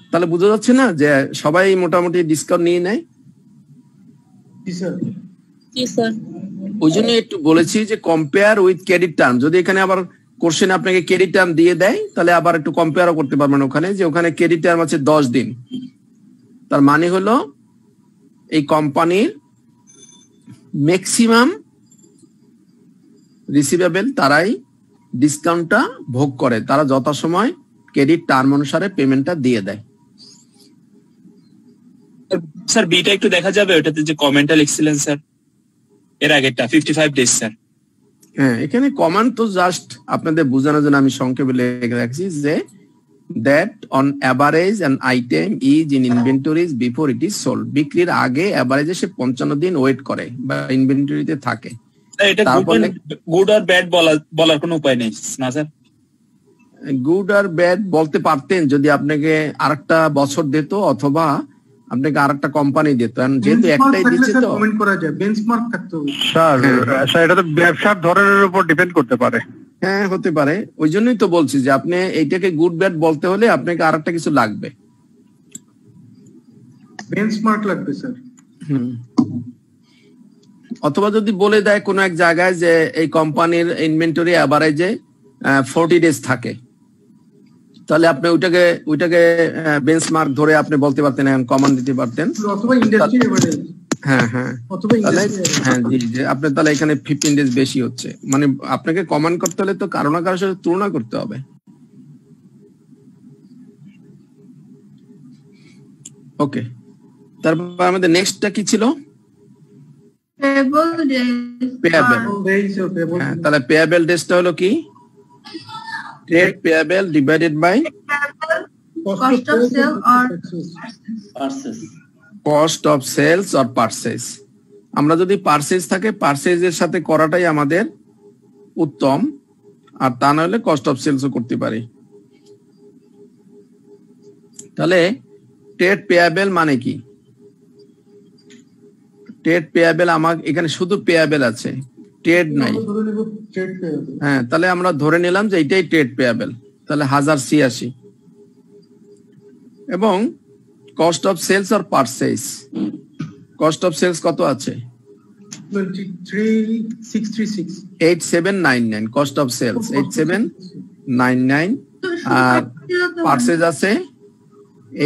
তাহলে বোঝা যাচ্ছে না যে সবাই মোটামুটি ডিসকাউন্ট নিয়ে নেয়। ওই জন্য একটু বলেছি যে কম্পেয়ার উইথ ক্রেডিট টার্ম। যদি এখানে আবার কোশ্চেন আপনাকে ক্রেডিট টার্ম দিয়ে দেয়, তাহলে আবার একটু কম্পেয়ারও করতে পারবেন ওখানে, যে ওখানে ক্রেডিট টার্ম আছে 10 দিন। তার মানে হলো এই কোম্পানির ম্যাক্সিমাম রিসিভেবল তারাই ডিসকাউন্টটা ভোগ করে, তারা যথাসময় ক্রেডিট টার্ম অনুসারে পেমেন্টটা দিয়ে দেয়। স্যার বিটা একটু দেখা যাবে, ওটাতে যে কমেন্টটা লিখছিলেন স্যার এর আগেরটা 55 ডেজ স্যার। হ্যাঁ, এখানে কমান্ড তো জাস্ট আপনাদের বোঝানোর জন্য আমি সংক্ষেপে লিখে রাখছি যে that on average an item is in inventories before it is sold. বিক্রির আগে এভারেজে সে 55 দিন ওয়েট করে বা ইনভেন্টরিতে থাকে। এটা গুড আর ব্যাড বলার কোনো উপায় নেই না স্যার? গুড আর ব্যাড বলতে পারতেন যদি আপনাকে আরেকটা বছর দিত অথবা আপনাকে আরেকটা কোম্পানি দিত, যেহেতু একটাই দিচ্ছে তো কমেন্ট করা যায়, বেঞ্চমার্ক থাকতে হবে। স্যার এটা তো ব্যবসার ধরনের উপর ডিপেন্ড করতে পারে। হ্যাঁ, হতে পারে। ওই জন্যই তো বলছি যে আপনি এইটাকে গুড ব্যাড বলতে হলে আপনাকে আরেকটা কিছু লাগবে, বেঞ্চমার্ক লাগবে স্যার। অথবা যদি বলে দেয় কোন এক জায়গায় যে এই কোম্পানির ইনভেন্টরি এভারেজে 40 ডেজ থাকে, তাহলে আপনি ওইটাকে বেঞ্চমার্ক ধরে আপনি বলতে পারতেন, কমান্ড দিতে পারতেন। অথবা ইন্ডাস্ট্রি এভারেজ। হ্যাঁ হ্যাঁ, হ্যাঁ জি জি, আপনার তাহলে এখানে 15 ডেজ বেশি হচ্ছে। মানে আপনাকে কমান্ড করতে হলে তো কারো না কারোর সাথে তুলনা করতে হবে। ওকে, তারপর আমাদের নেক্সটটা কি ছিল? পেয়াবেল। হ্যাঁ, তাহলে পেয়াবেল ডেজটা হলো কি? Trade payable divided by cost of sale or cost of sales or purchase. আমরা যদি পারচেজ থাকে পারচেজের সাথে করাটাই আমাদের উত্তম, আর তা না হলে কস্ট অফ সেলসও করতে পারি। তাহলে ট্রেড পেয়াবেল মানে কি? ট্রেড পেয়াবেল আমার এখানে শুধু পেয়াবেল আছে, ট্রেড নাই। হ্যাঁ, তাহলে আমরা ধরে নিলাম যে এটাই ট্রেড পেয়াবেল, তাহলে 1086। এবং কস্ট অফ সেলস আর পারচেজ, কস্ট অফ সেলস কত আছে? 8799 কস্ট অফ সেলস 8799, আর পারচেজ আছে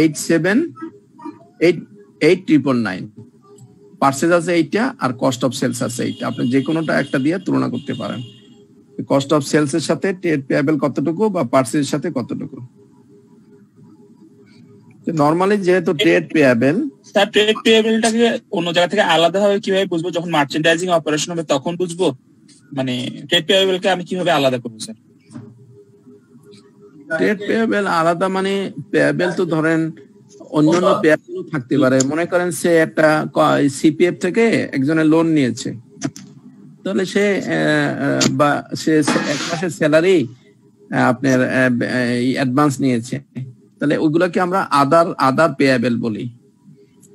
87999। পারচেজ আছে এইটা আর কস্ট অফ সেলস আছে এইটা, আপনি যে কোনোটা একটা দিয়ে তুলনা করতে পারেন। কস্ট অফ সেলস এর সাথে ট্রেড পেয়াবেল কতটুকু বা পারচেজের সাথে কতটুকু। নরমালি যেহেতু ট্রেড পেয়াবেল, স্যার ট্রেড পেয়াবেলটাকে অন্য জায়গা থেকে আলাদা ভাবে কিভাবে বুঝবো? যখন মার্চেন্ডাইজিং অপারেশন হবে তখন বুঝবো, মানে ট্রেড পেয়াবেলকে আমি কিভাবে আলাদা করবো স্যার? ট্রেড পেয়াবেল আলাদা মানে পেয়াবেল তো ধরেন অন্যান্য পেয়াবেল থাকতে পারে। মনে করেন সে একটা সিপিএফ থেকে একজনের লোন নিয়েছে, তাহলে সে বা সে এক মাসের স্যালারি আপনার অ্যাডভান্স নিয়েছে, তাহলে ওইগুলোকে আমরা আদার পেয়াবেল বলি।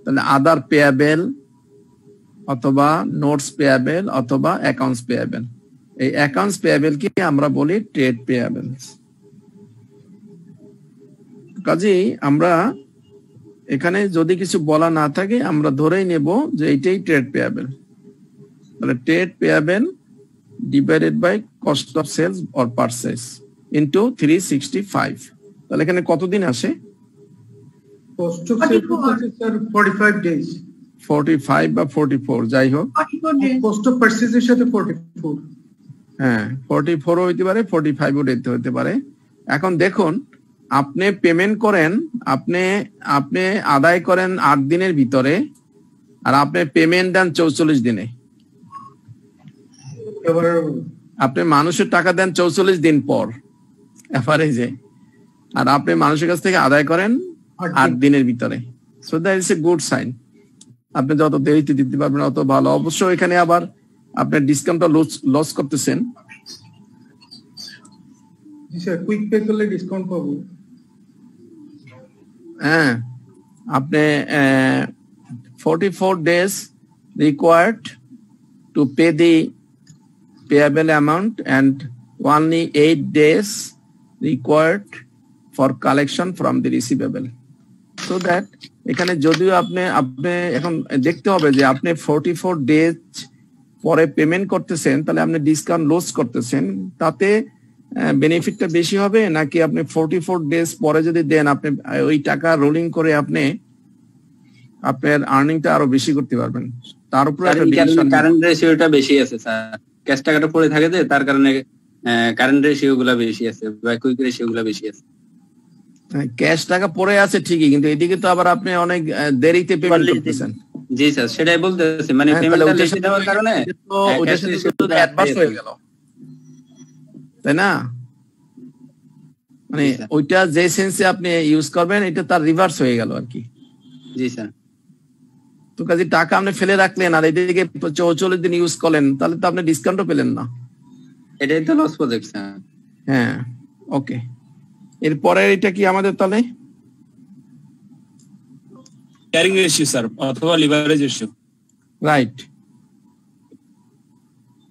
তাহলে আদার পেয়াবেল অথবা নোটস পেয়াবেল অথবা অ্যাকাউন্টস পেয়াবেল, এই অ্যাকাউন্টস পেয়াবেল কি আমরা বলি ট্রেড পেয়াবেল। কাজেই আমরা এখানে যদি কিছু বলা না থাকে আমরা ধরেই নেব যে এইটাই ট্রেড পেয়াবেল। তাহলে trade payable divided by cost of sales or purchase into 365। তাহলে এখানে কতদিন আসে? কস্ট অফ সেলস হচ্ছে স্যার 45 ডেজ, 45 বা 44 যাই হোক। কস্ট অফ পারচেজের সাথে 44। হ্যাঁ, 44 হইতে পারে, 45 হইতে পারে। এখন দেখুন, আপনি পেমেন্ট করেন, আপনি আদায় করেন 8 দিনের ভিতরে, আর আপনি পেমেন্ট দেন 44 দিনে। আপনি মানুষের টাকা দেন 44 দিন পর এভারেজে, আর আপনি মানুষের কাছ থেকে আদায় করেন 8 দিনের ভিতরে। So that is a good sign. আপনি যত দেরিতে দিতে পারবেন অত ভালো। অবশ্য এখানে আবার আপনি ডিসকাউন্টটা লস করতেছেন। জি স্যার, কুইক পে করলে ডিসকাউন্ট পাবো। হ্যাঁ, আপনি 44 days required to pay the payable amount and only 8 days required for collection from the receivable. So that এখানে যদিও আপনি এখন দেখতে হবে যে আপনি 44 days পরে পেমেন্ট করতেছেন, তাহলে আপনি ডিসকাউন্ট লস করতেছেন, তাতে বেনিফিটটা বেশি হবে নাকি আপনি 44 ডেজ পরে যদি দেন আপনি ওই টাকা রোলিং করে আপনি আপনার আর্নিংটা আরো বেশি করতে পারবেন। তার উপরে কারেন্ট রেশিওটা বেশি আছে স্যার, ক্যাশ টাকাটা পড়ে থাকে যে তার কারণে কারেন্ট রেশিওগুলো বেশি আছে বা কুইক রেশিওগুলো বেশি আছে। ক্যাশ টাকা পড়ে আছে ঠিকই, কিন্তু এদিকে তো আবার আপনি অনেক দেরিতে পেমেন্ট করতেছেন। জি স্যার, সেটাই বলতেছি, মানে পেমেন্টটা লেট দেওয়ার কারণে ওইটার সাথে অ্যাডভান্স হয়ে গেল, তাই না? মানে ওইটা যে সেন্সে আপনি ইউজ করবেন এটা তার রিভার্স হয়ে গেল আর কি। জি স্যার। তো কাজে টাকা আপনি ফেলে রাখলেন আর এদিকে 44 দিন ইউজ করলেন, তাহলে তো আপনি ডিসকাউন্টও পেলেন না। এটাই তো লস প্রজেক্ট স্যার। হ্যাঁ, ওকে। এরপরে এটা কি আমাদের তাহলে ক্যারিং রেশিও স্যার অথবা লিভারেজ রেশিও, রাইট?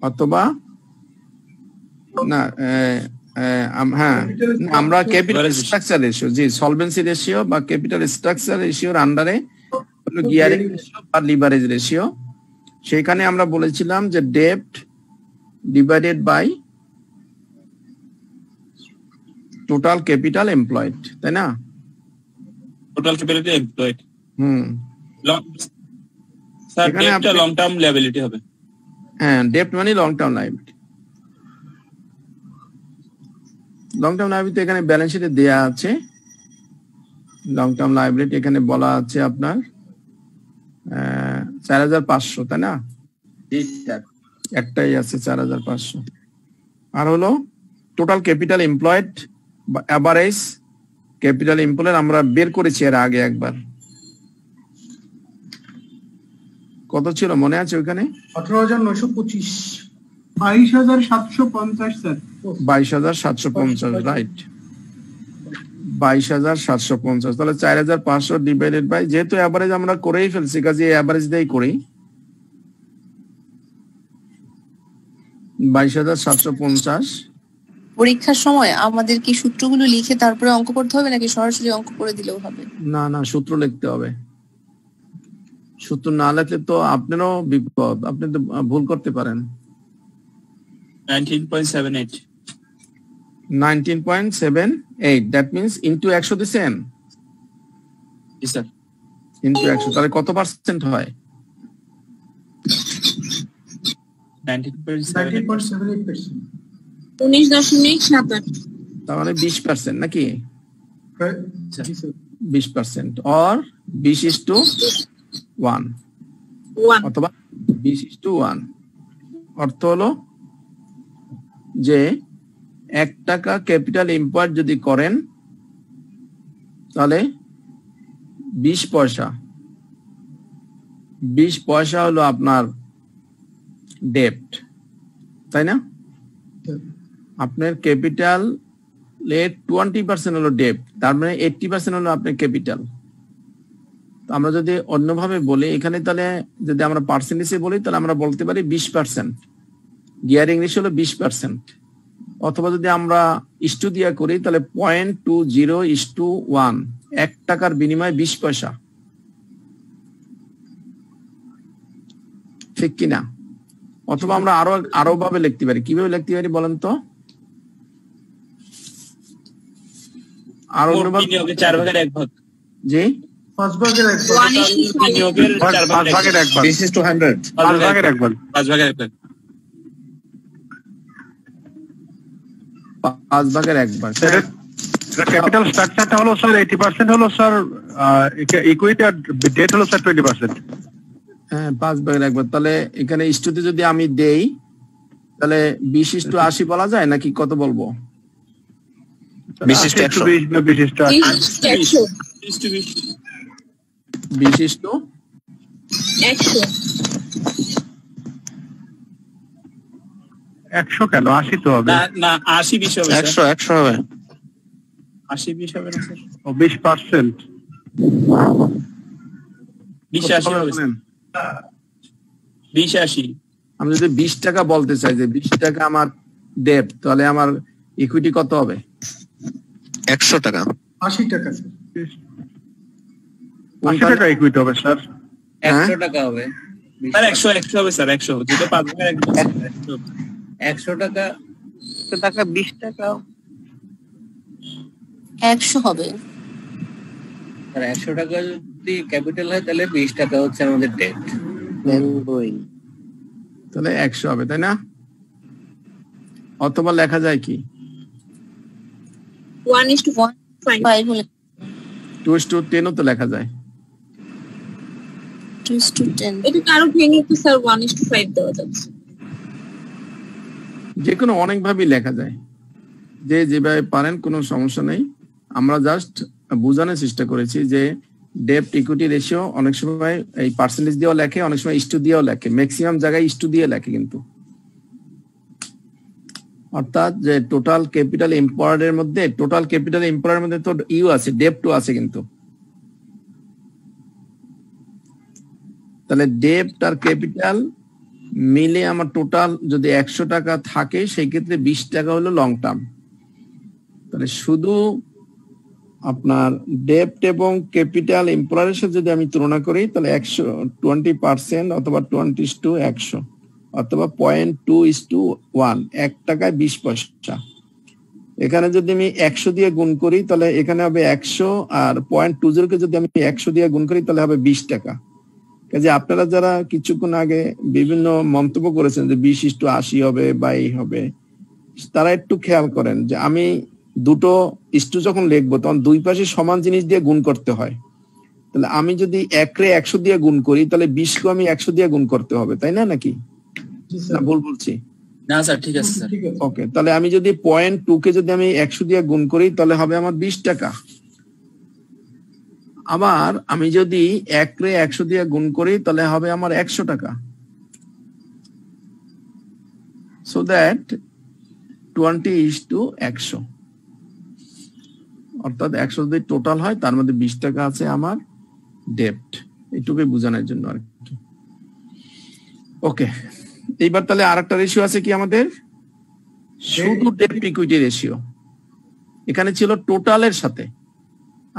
অথবা না, হ্যাঁ, আমরা ক্যাপিটাল স্ট্রাকচার রেশিও, জি সলভেন্সি রেশিও বা ক্যাপিটাল স্ট্রাকচার রেশিওর আন্ডারে হলো গিয়ারিং রেশিও বা লিভারেজ রেশিও। সেখানে আমরা বলেছিলাম যে ডেপ্ট divided by total capital employed, তাই না? Total capital employed. স্যার ডেপ্টটা লং টার্ম লায়াবিলিটি হবে। হ্যাঁ, ডেপ্ট মানে long term liability. Long term liability এখানে ব্যালেন্স শিটে দেয়া আছে। লং টার্ম লায়াবিলিটি এখানে বলা আছে আপনার 4500, তাই না? জি স্যার, একটাই আছে 4500। আর হলো টোটাল ক্যাপিটাল এমপ্লয়েড বা এভারেজ ক্যাপিটাল এমপ্লয়েড আমরা বের করেছি এর আগে একবার। কত ছিল মনে আছে ওইখানে? 18,925 22,750 স্যার। 22,750 রাইট, 22,750। তাহলে 4,500 ডিভাইডেড বাই, যেহেতু অ্যাভারেজ আমরা করেই ফেলছি কাজে অ্যাভারেজ দিয়েই করি। 22,750। পরীক্ষার সময় আমাদের কি সূত্রগুলো লিখে তারপরে অঙ্ক করতে হবে নাকি সরাসরি অঙ্ক করে দিলেও হবে? না না, সূত্র লিখতে হবে। সূত্র না লিখলে তো আপনারও বিপদ, আপনি তো ভুল করতে পারেন। 19.78 19.78, that means into 100 দিছেন? জি স্যার। into 100, তাহলে কত পার্সেন্ট হয়? 19.78%। 19.78। তার মানে 20% নাকি? 20% or 20:1 অথবা 20:1। অর্থ হলো যে 1 টাকা ক্যাপিটাল ইম্পোর্ট যদি করেন তাহলে 20 পয়সা, 20 পয়সা হলো আপনার ডেপ্ট, তাই না? আপনার ক্যাপিটাল 20% হলো ডেপ্ট, তার মানে 80% হলো আপনার ক্যাপিটাল। আমরা যদি অন্যভাবে বলি এখানে, তাহলে যদি আমরা পার্সেন্টেজে বলি তাহলে আমরা বলতে পারি 20%, গিয়ারিং রেশিও হলো 20%। অথবা যদি আমরা ইস্টু দিয়া করি তাহলে 0.20:1, 1 টাকার বিনিময়ে 20 পয়সা, ঠিক কিনা? অথবা আমরা আরো ভাবে লিখতে পারি। কিভাবে লিখতে পারি বলেন তো? আরো 4/1 ভাগ। জি, 5/1 ভাগ। 5/1 ভাগ। This is 200 5/1 ভাগ। 5/1 ভাগ। 5/1 ভাগ। ক্যাপিটাল স্ট্রাকচারটা হলো স্যার 80% হলো স্যার ইকুইটি, আর ডেট হলো স্যার 20%। হ্যাঁ, 5/1 ভাগ। তাহলে এখানে ইস্টুতে যদি আমি দেই তাহলে 20:80 বলা যায় নাকি কত বলবো? 20:100 কেন? 80 তো হবে না, 80-20 হবে। 100 হবে। 80-20 হবে না স্যার? 20%। 20-80 হবে। 20-80। আমি যদি 20 টাকা বলতে চাই যে 20 টাকা আমার ডেপ্ট, তাহলে আমার ইকুইটি কত হবে? 100 টাকা। 80 টাকা। 80 টাকা ইকুইটি হবে স্যার। 100 টাকা হবে স্যার। 100 হবে স্যার। 100 যেটা 5/1 100 টাকা 20 টাকা 100 হবে। আর 100 টাকা যদি ক্যাপিটাল হয় তাহলে 20 টাকা হচ্ছে আমাদের ডেট। তাহলে 100 হবে, তাই না? অথবা লেখা যায় কি 1:1.5 2:10 তো লেখা যায়। 2:10 এটা কারো ভেঙে তো স্যার 1:5 দেওয়া যাচ্ছে। যে কোনো অনেক ভাবেই লেখা যায়, যে যেভাবে পারেন কোনো সমস্যা নেই। আমরা জাস্ট বোঝানোর চেষ্টা করেছি যে ডেপ্ট ইকুইটি রেশিও অনেক সময় এই পার্সেন্টেজ দিয়েও লেখে, অনেক সময় ইস্টু দিয়েও লেখে, ম্যাক্সিমাম জায়গায় ইস্টু দিয়ে লেখে কিন্তু। অর্থাৎ যে টোটাল ক্যাপিটাল এমপ্লয়ের মধ্যে তো ইউ আছে, ডেপ্টও আছে কিন্তু। তাহলে ডেপ্ট আর ক্যাপিটাল মিলে আমার টোটাল যদি 100 টাকা থাকে সেই ক্ষেত্রে 20 টাকা হলো লং টার্ম। তাহলে শুধু আপনার ডেপ্ট এবং ক্যাপিটাল এমপ্লয়ের সাথে যদি আমি তুলনা করি তাহলে 20% অথবা 20:100 অথবা 0.2:1, 1 টাকায় 20 পয়সা। এখানে যদি আমি 100 দিয়ে গুণ করি তাহলে এখানে হবে 100, আর 0.20 কে যদি আমি 100 দিয়ে গুণ করি তাহলে হবে 20 টাকা। কাজে আপনারা যারা কিছুক্ষণ আগে বিভিন্ন মন্তব্য করেছেন যে 20:80 হবে বা এই হবে, তারা একটু খেয়াল করেন যে আমি দুটো ইস্টু যখন লিখবো তখন দুই পাশে সমান জিনিস দিয়ে গুণ করতে হয়। তাহলে আমি যদি 100 দিয়ে গুণ করি তাহলে 20 কে আমি 100 দিয়ে গুণ করতে হবে, তাই না নাকি? না ভুল বলছি? না স্যার, ঠিক আছে স্যার। ওকে, তাহলে আমি যদি 0.2 কে যদি আমি 100 দিয়ে গুণ করি তাহলে হবে আমার 20 টাকা। আবার আমি যদি 1 রে 100 দিয়ে গুণ করি তাহলে হবে আমার 100 টাকা। সো দ্যাট 20:100, অর্থাৎ 100 যদি টোটাল হয় তার মধ্যে 20 টাকা আছে আমার ডেপ্ট। এইটুকুই বোঝানোর জন্য আর কি। ওকে, এইবার তাহলে আরেকটা রেশিও আছে কি আমাদের, শুধু ডেপ্ট ইকুইটি রেশিও। এখানে ছিল টোটালের সাথে,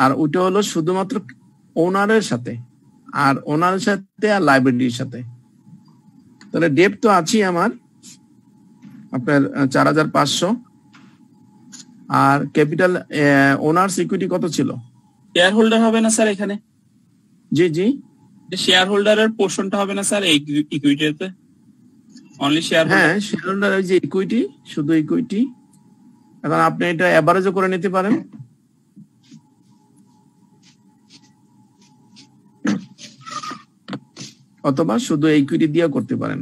আর ওইটা হলো শুধুমাত্র ওনারের সাথে, আর ওনারের সাথে আর লাইবিলিটির সাথে। তাহলে ডেপ্ট তো আছেই আমার আপনার 4,500, আর ক্যাপিটাল ওনার্স ইকুইটি কত ছিল? শেয়ার হোল্ডার হবে না স্যার এখানে? জি জি, শেয়ার হোল্ডারের পোর্শনটা হবে না স্যার এই ইকুইটিতে? অনলি শেয়ার, হ্যাঁ শেয়ার হোল্ডার ওই যে ইকুইটি, শুধু ইকুইটি। এখন আপনি এটা এভারেজও করে নিতে পারেন, অথবা শুধু ইকুইটি দিয়ে করতে পারেন।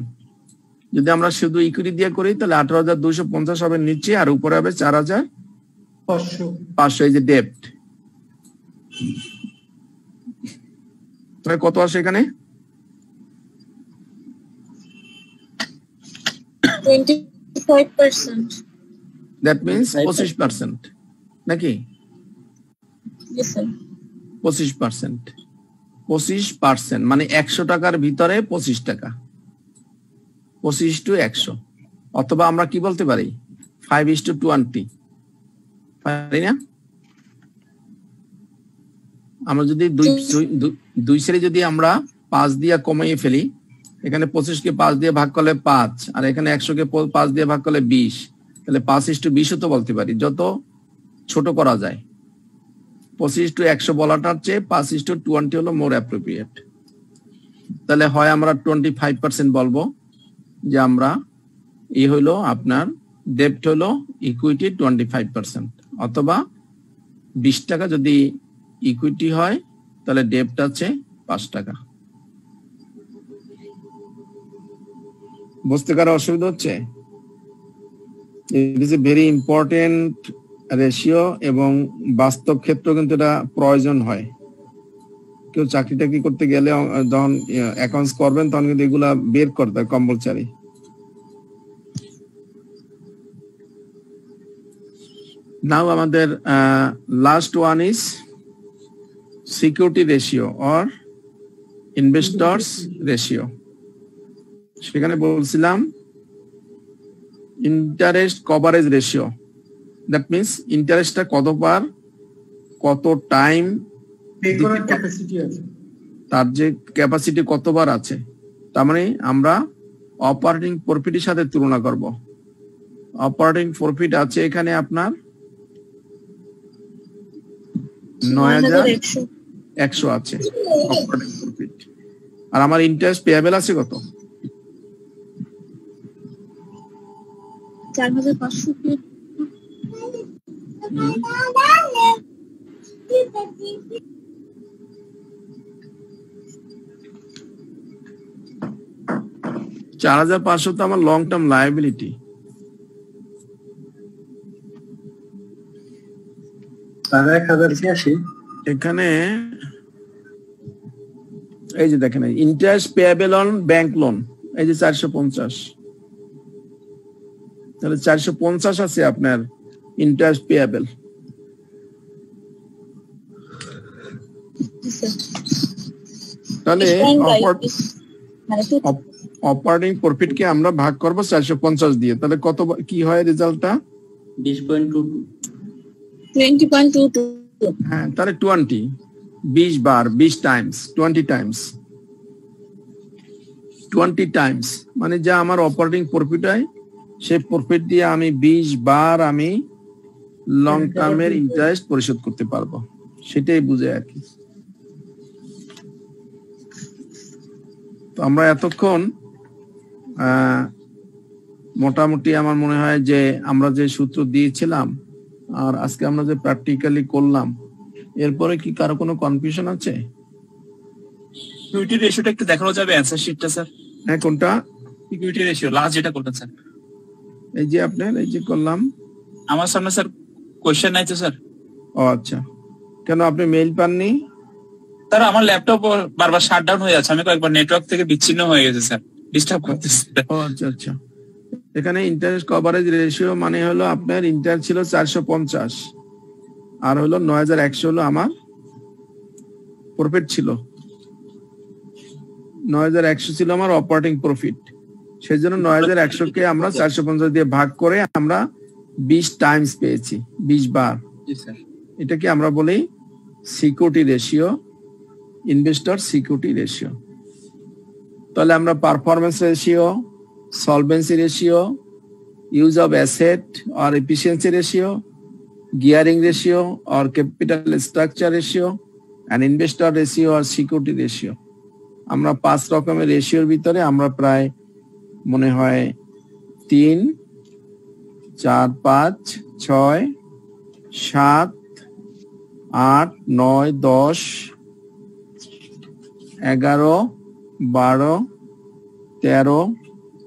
যদি আমরা শুধু ইকুইটি দিয়ে করি তাহলে 18,250 হবে নিচে, আর উপরে হবে 4,500 এই যে ডেপ্ট। তাহলে কত আসে এখানে? 25%. দ্যাট মিন্স 25%, নাকি? Yes, sir. 25%, 25% মানে 100 টাকার ভিতরে 25 টাকা, 25:100। অথবা আমরা কি বলতে পারি 5:20, পারি না? আমরা যদি দুই সেরে যদি আমরা 5 দিয়ে কমিয়ে ফেলি, এখানে 25 কে 5 দিয়ে ভাগ করলে 5, আর এখানে 100 কে 5 দিয়ে ভাগ করলে 20, তাহলে 5:20 তো বলতে পারি, যত ছোট করা যায়। 25:100 বলাটার চেয়ে 5:20 হলো মোর অ্যাপ্রোপ্রিয়েট। তাহলে হয় আমরা 25% বলবো যে আমরা এই হলো আপনার ডেপ্ট হলো ইকুইটি 25%, অথবা 20 টাকা যদি ইকুইটি হয় তাহলে ডেপ্ট আছে 5 টাকা। বুঝতে কারো অসুবিধা হচ্ছে? ইট is a very important ratio, এবং বাস্তব ক্ষেত্র কিন্তু এটা প্রয়োজন হয়। কেউ চাকরি টাকরি করতে গেলে যখন অ্যাকাউন্টস করবেন তখন কিন্তু এগুলা বের করতে হয় কম্পালসারি। নাও আমাদের last one is security ratio or investors ratio. সেখানে বলছিলাম interest coverage ratio, that means ইন্টারেস্টটা কতবার কত টাইম তার যে ক্যাপাসিটি কতবার আছে, তার মানে আমরা অপারেটিং প্রফিটের সাথে তুলনা করব। অপারেটিং প্রফিট আছে এখানে আপনার 9,100 আছে অপারেটিং প্রফিট, আর আমার ইন্টারেস্ট পেয়েবল আছে কত? 4,500। 4,500 তো আমার লং টার্ম লায়াবিলিটি। এখানে এই যে দেখেন interest payable on bank loan, এই যে 450, তাহলে 450 আছে আপনার ইন্টারেস্ট পেয়েবল। তাহলে অপারেটিং প্রফিট কে আমরা ভাগ করব 450 দিয়ে, তাহলে কত কি হয় রেজাল্টটা? 20.22। হ্যাঁ, তাহলে 20 বার 20 টাইমস 20 টাইমস 20 টাইমস মানে যা আমার অপারেটিং প্রফিট হয় সেই প্রফিট দিয়ে আমি 20 বার আমি লং টার্মের ইন্টারেস্ট পরিশোধ করতে পারবো, সেটাই বুঝে আর কি। তো আমরা এতক্ষণ মোটামুটি আমার মনে হয় যে আমরা যে সূত্র দিয়েছিলাম আর আজকে আমরা যে প্র্যাকটিক্যালি করলাম, এরপরে কি কারো কোনো কনফিউশন আছে? ইকুইটি রেশিওটা একটু দেখানো যাবে অ্যানসার শিটটা স্যার? হ্যাঁ, কোনটা? ইকুইটি রেশিও লাস্ট যেটা করলেন স্যার। এই যে আপনার এই যে করলাম, আমার সামনে স্যার কোশ্চেন নাই তো স্যার। ও আচ্ছা, কেন আপনি মেইল পাননি? স্যার আমার ল্যাপটপ বারবার শাটডাউন হয়ে যাচ্ছে, আমি কয়েকবার নেটওয়ার্ক থেকে বিচ্ছিন্ন হয়ে গেছে স্যার, ডিস্টার্ব করতেছে। ও আচ্ছা আচ্ছা, এখানে ইন্টারেস্ট কভারেজ রেশিও মানে হলো আপনার ইন্টার ছিল 450 আর হলো 9100 হলো আমার প্রফিট ছিল, 9100 ছিল আমার অপারেটিং প্রফিট। সেই জন্য 9100 কে আমরা 450 দিয়ে ভাগ করে আমরা 20 টাইমস পেয়েছি, 20 বার। এটাকে আমরা বলি security ratio, investor security ratio. তাহলে আমরা performance ratio, solvency ratio, use of asset or efficiency ratio, gearing ratio or capital structure ratio, and investor ratio or security ratio. আমরা 5 রকমের রেশিওর ভিতরে আমরা প্রায় মনে হয় 3, 4, 5, 6, 7, 8, 9, 10, 11, 12, 13,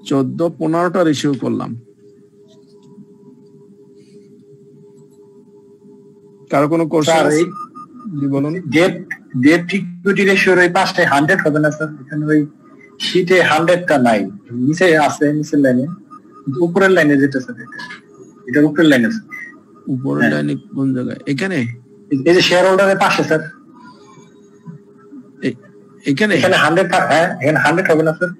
14, 15টা রেশিও করলাম। কারো কোনো কোশ্চেন আছে? জি বলুন। ডেট ইকুইটি রেশিওর ওই পাঁচটায় 100 হবে না স্যার? এখানে ওই শীটে 100টা নাই, নিচে আছে, নিচের লাইনে, উপরের লাইনে যেটা স্যার, এটা উপরের লাইনে স্যার। উপরের লাইনে কোন জায়গায়? এখানে এই যে শেয়ার হোল্ডারের পাশে স্যার, এখানে 100, হ্যাঁ এখানে 100 হবে না স্যার?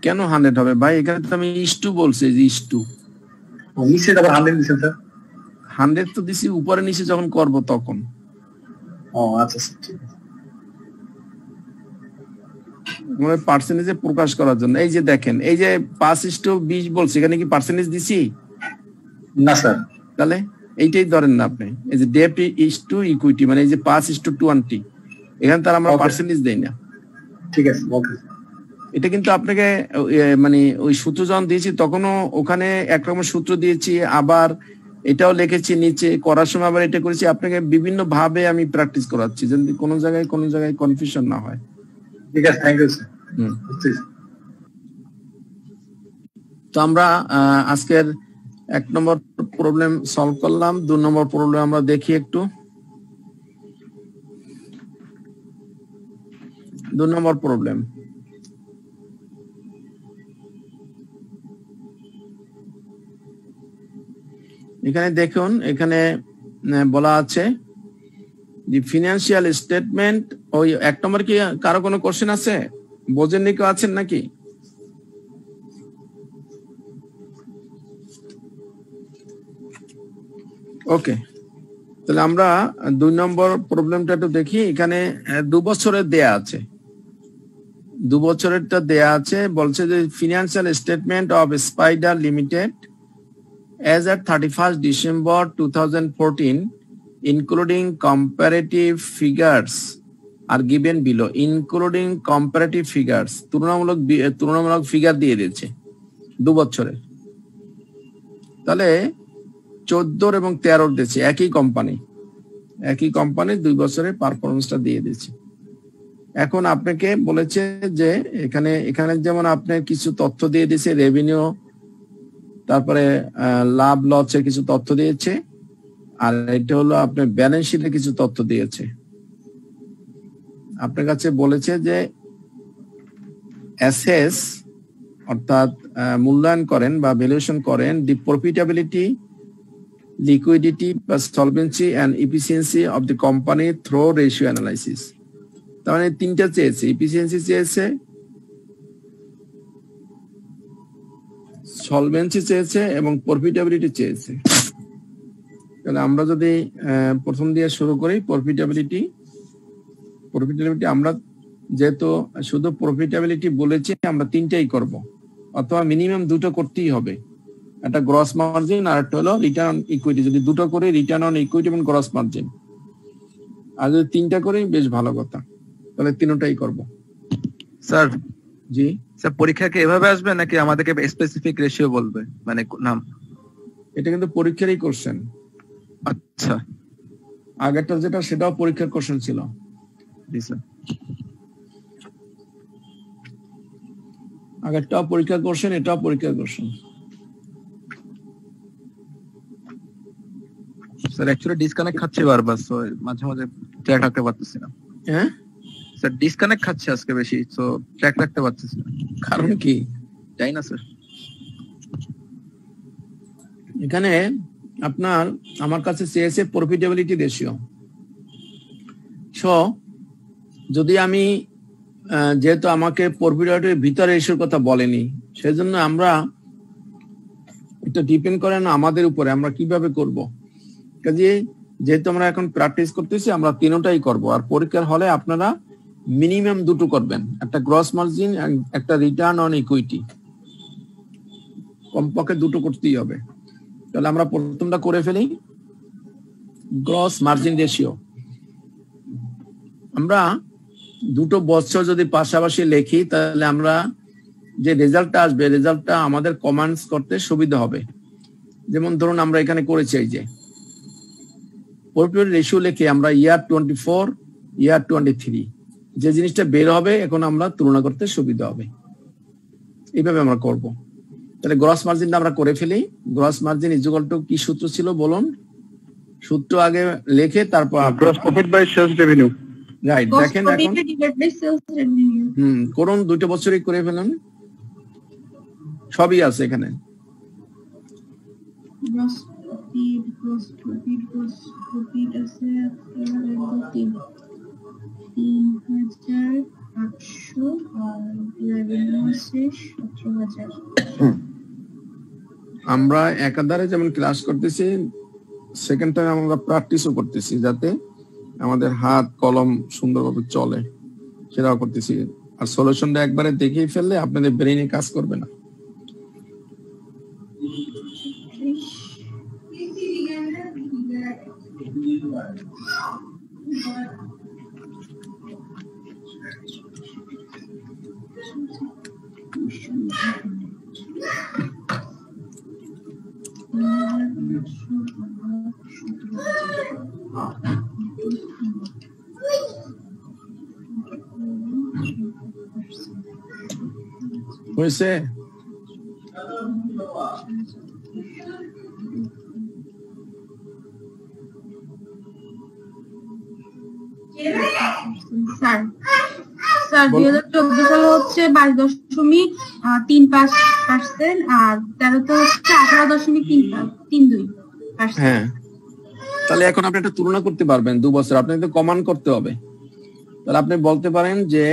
কেন 100 হবে ভাই? এখানে তো আমি ইস্টু বলছি, যে ইস্টু নিচে আবার 100 দিছেন স্যার? 100 তো দিছি উপরে নিচে যখন করব তখন। ও আচ্ছা স্যার, ঠিক আছে। মানে পার্সেন্টেজে প্রকাশ করার জন্য। এই যে দেখেন, এই যে 5:20 বলছি, এখানে কি পার্সেন্টেজ দিছি? না স্যার। তাহলে এইটাই ধরেন না আপনি, এই যে ডেট ইস্টু ইকুইটি, মানে এই যে 5:20, এখানে তার আমরা পার্সেন্টেজ দেই না। ঠিক আছে, ওকে। এটা কিন্তু আপনাকে মানে ওই সূত্র যখন দিয়েছি তখনও ওখানে একরকম সূত্র দিয়েছি, আবার এটাও লিখেছি নিচে, করার সময় আবার এটা করেছি। আপনাকে বিভিন্ন ভাবে আমি প্র্যাকটিস করাচ্ছি, যেন কোনো জায়গায় কনফিউশন না হয়। ঠিক আছে, থ্যাংক ইউ স্যার। তো আমরা আজকের 1 নম্বর প্রবলেম সলভ করলাম। 2 নম্বর প্রবলেম আমরা দেখি একটু। 2 নম্বর প্রবলেম, এখানে দেখুন, এখানে বলা আছে যে ফিনান্সিয়াল স্টেটমেন্ট। ওই 1 নম্বর কি কারো কোনো কোশ্চেন আছে? বোঝেননি কেউ আছেন নাকি? ওকে, তাহলে আমরা 2 নম্বর প্রবলেমটা একটু দেখি। এখানে 2 বছরের দেয়া আছে, 2 বছরেরটা দেয়া আছে। বলছে যে financial statement of spider limited as at 31st December 2014, including comparative figures are given below. Including comparative figures, তুলনামূলক ফিগার দিয়ে দিয়েছে 2 বছরের। তাহলে 14 এবং 13 দিয়েছে, একই কোম্পানি 2 বছরের পারফরমেন্সটা দিয়ে দিয়েছে। এখন আপনাকে বলেছে যে এখানে যেমন আপনার কিছু তথ্য দিয়ে দিয়েছে, রেভিনিউ, তারপরে লাভ লসের কিছু তথ্য দিয়েছে, আর এটা হলো আপনার ব্যালেন্স শিটে কিছু তথ্য দিয়েছে। আপনার কাছে বলেছে যে অ্যাসেস অর্থাৎ মূল্যায়ন করেন বা ভ্যালুয়েশন করেন the profitability, liquidity plus solvency and efficiency of the company through ratio analysis. তার মানে 3টা চেয়েছে, এফিসিয়েন্সি চেয়েছে, সলভেন্সি চেয়েছে এবং প্রফিটেবিলিটি চেয়েছে। তাহলে আমরা যদি প্রথম দিয়ে শুরু করি, প্রফিটেবিলিটি আমরা যেহেতু শুধু প্রফিটেবিলিটি বলেছি, আমরা 3টাই করব, অথবা মিনিমাম 2টো করতেই হবে। একটা গ্রস মার্জিন আর একটা হলো রিটার্ন অন ইকুইটি। যদি 2টো করি, রিটার্ন অন ইকুইটি এবং গ্রস মার্জিন, আর যদি 3টা করি বেশ ভালো কথা। তাহলে 3টাই করব। স্যার জি স্যার, পরীক্ষা কি এভাবে আসবে নাকি আমাদেরকে স্পেসিফিক রেশিও বলবে, মানে নাম? এটা কিন্তু পরীক্ষারই কোশ্চেন। আচ্ছা, আগেরটা যেটা সেটাও পরীক্ষার কোশ্চেন ছিল। জি স্যার। আগেরটাও পরীক্ষার কোশ্চেন, এটাও পরীক্ষার কোশ্চেন। স্যার অ্যাকচুয়ালি ডিসকানেক্ট খাচ্ছে বারবার, সো মাঝে মাঝে ট্র্যাক রাখতে পারতেছি না। হ্যাঁ স্যার ডিসকানেক্ট খাচ্ছে আজকে বেশি, তো ট্র্যাক রাখতে পারতেছি না। কারণ কি জানি না স্যার। এখানে আপনার আমার কাছে চেয়েছে প্রফিটেবিলিটি রেশিও। সো যদি আমি যেহেতু আমাকে প্রফিটেবিলিটির ভিতরে রেশিওর কথা বলেনি, সেজন্য আমরা এটা ডিপেন্ড করে না আমাদের উপরে আমরা কিভাবে করব। কাজে যেহেতু আমরা এখন প্র্যাকটিস করতেছি, আমরা তিনটাই করব। আর পরীক্ষার হলে আপনারা মিনিমাম দুটো করবেন, একটা গ্রস মার্জিন, একটা রিটার্ন অন ইকুইটি, কমপক্ষে দুটো করতেই হবে। তাহলে আমরা প্রথমটা করে ফেলি, গ্রস মার্জিন রেশিও। আমরা দুটো বছর যদি পাশাপাশি লিখি, তাহলে আমরা যে রেজাল্টটা আসবে, রেজাল্টটা আমাদের কমান্ডস করতে সুবিধা হবে। যেমন ধরুন আমরা এখানে করেছি এই যে প্রফিট রেশিও লিখে আমরা ইয়ার 24, ইয়ার 23, যে জিনিসটা বের হবে এখন আমরা তুলনা করতে সুবিধা হবে। এইভাবে আমরা করব। তাহলে গ্রস মার্জিনটা আমরা করে ফেলি। Gross margin is equal to কি সূত্র ছিল বলুন? সূত্র আগে লিখে তারপর gross profit by sales revenue. Right, দেখেন এখন করুন, দুটো বছরই করে ফেলুন, সবই আছে এখানে। আমরা একাধারে যেমন ক্লাস করতেছি, সেকেন্ড টাইম আমরা প্র্যাকটিসও করতেছি, যাতে আমাদের হাত কলম সুন্দরভাবে চলে, সেটাও করতেছি। আর সলিউশনটা একবারে দেখেই ফেললে আপনাদের ব্রেইনে কাজ করবে না। হয়েছে? স্যার 2014 সালে হচ্ছে 22.35%, আর 13 হচ্ছে 18.32%। হ্যাঁ, তাহলে এখন আপনি একটা তুলনা করতে পারবেন 2 বছর। আপনাকে তো কমান করতে হবে। তাহলে আপনি বলতে পারেন যে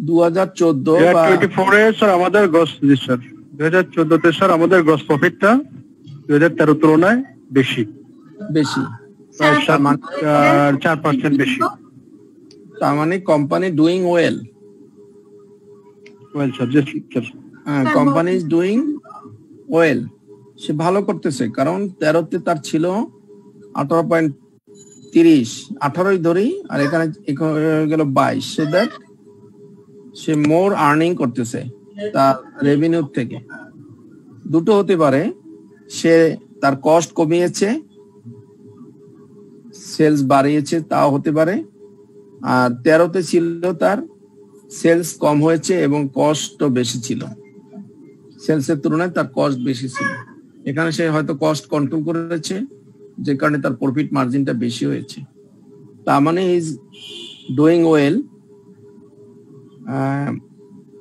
2014 বা 2024 এ স্যার আমাদের গ্রস, জি স্যার 2014 তে স্যার আমাদের গ্রস প্রফিটটা 2013 তুলনায় বেশি 4% বেশি। তার মানে কোম্পানি ডুইং ওয়েল স্যার। জি sir, company is doing well, সে ভালো করতেছে। কারণ 13 তে তার ছিল 18.30, 18ই ধরি, আর এখানে গেল 22, so that say more earning করতেছে তার রেভিনিউ থেকে। দুটো হতে পারে, সে তার কস্ট কমিয়েছে, সেলস বাড়িয়েছে, তাও হতে পারে। আর 13তে ছিল তার সেলস কম হয়েছে এবং কস্টও বেশি ছিল, সেলসের তুলনায় তার কস্ট বেশি ছিল। এখানে সে হয়তো কস্ট কন্ট্রোল করেছে, যে কারণে তার প্রফিট মার্জিনটা বেশি হয়েছে। তার মানে ইজ ডুইং ওয়েল।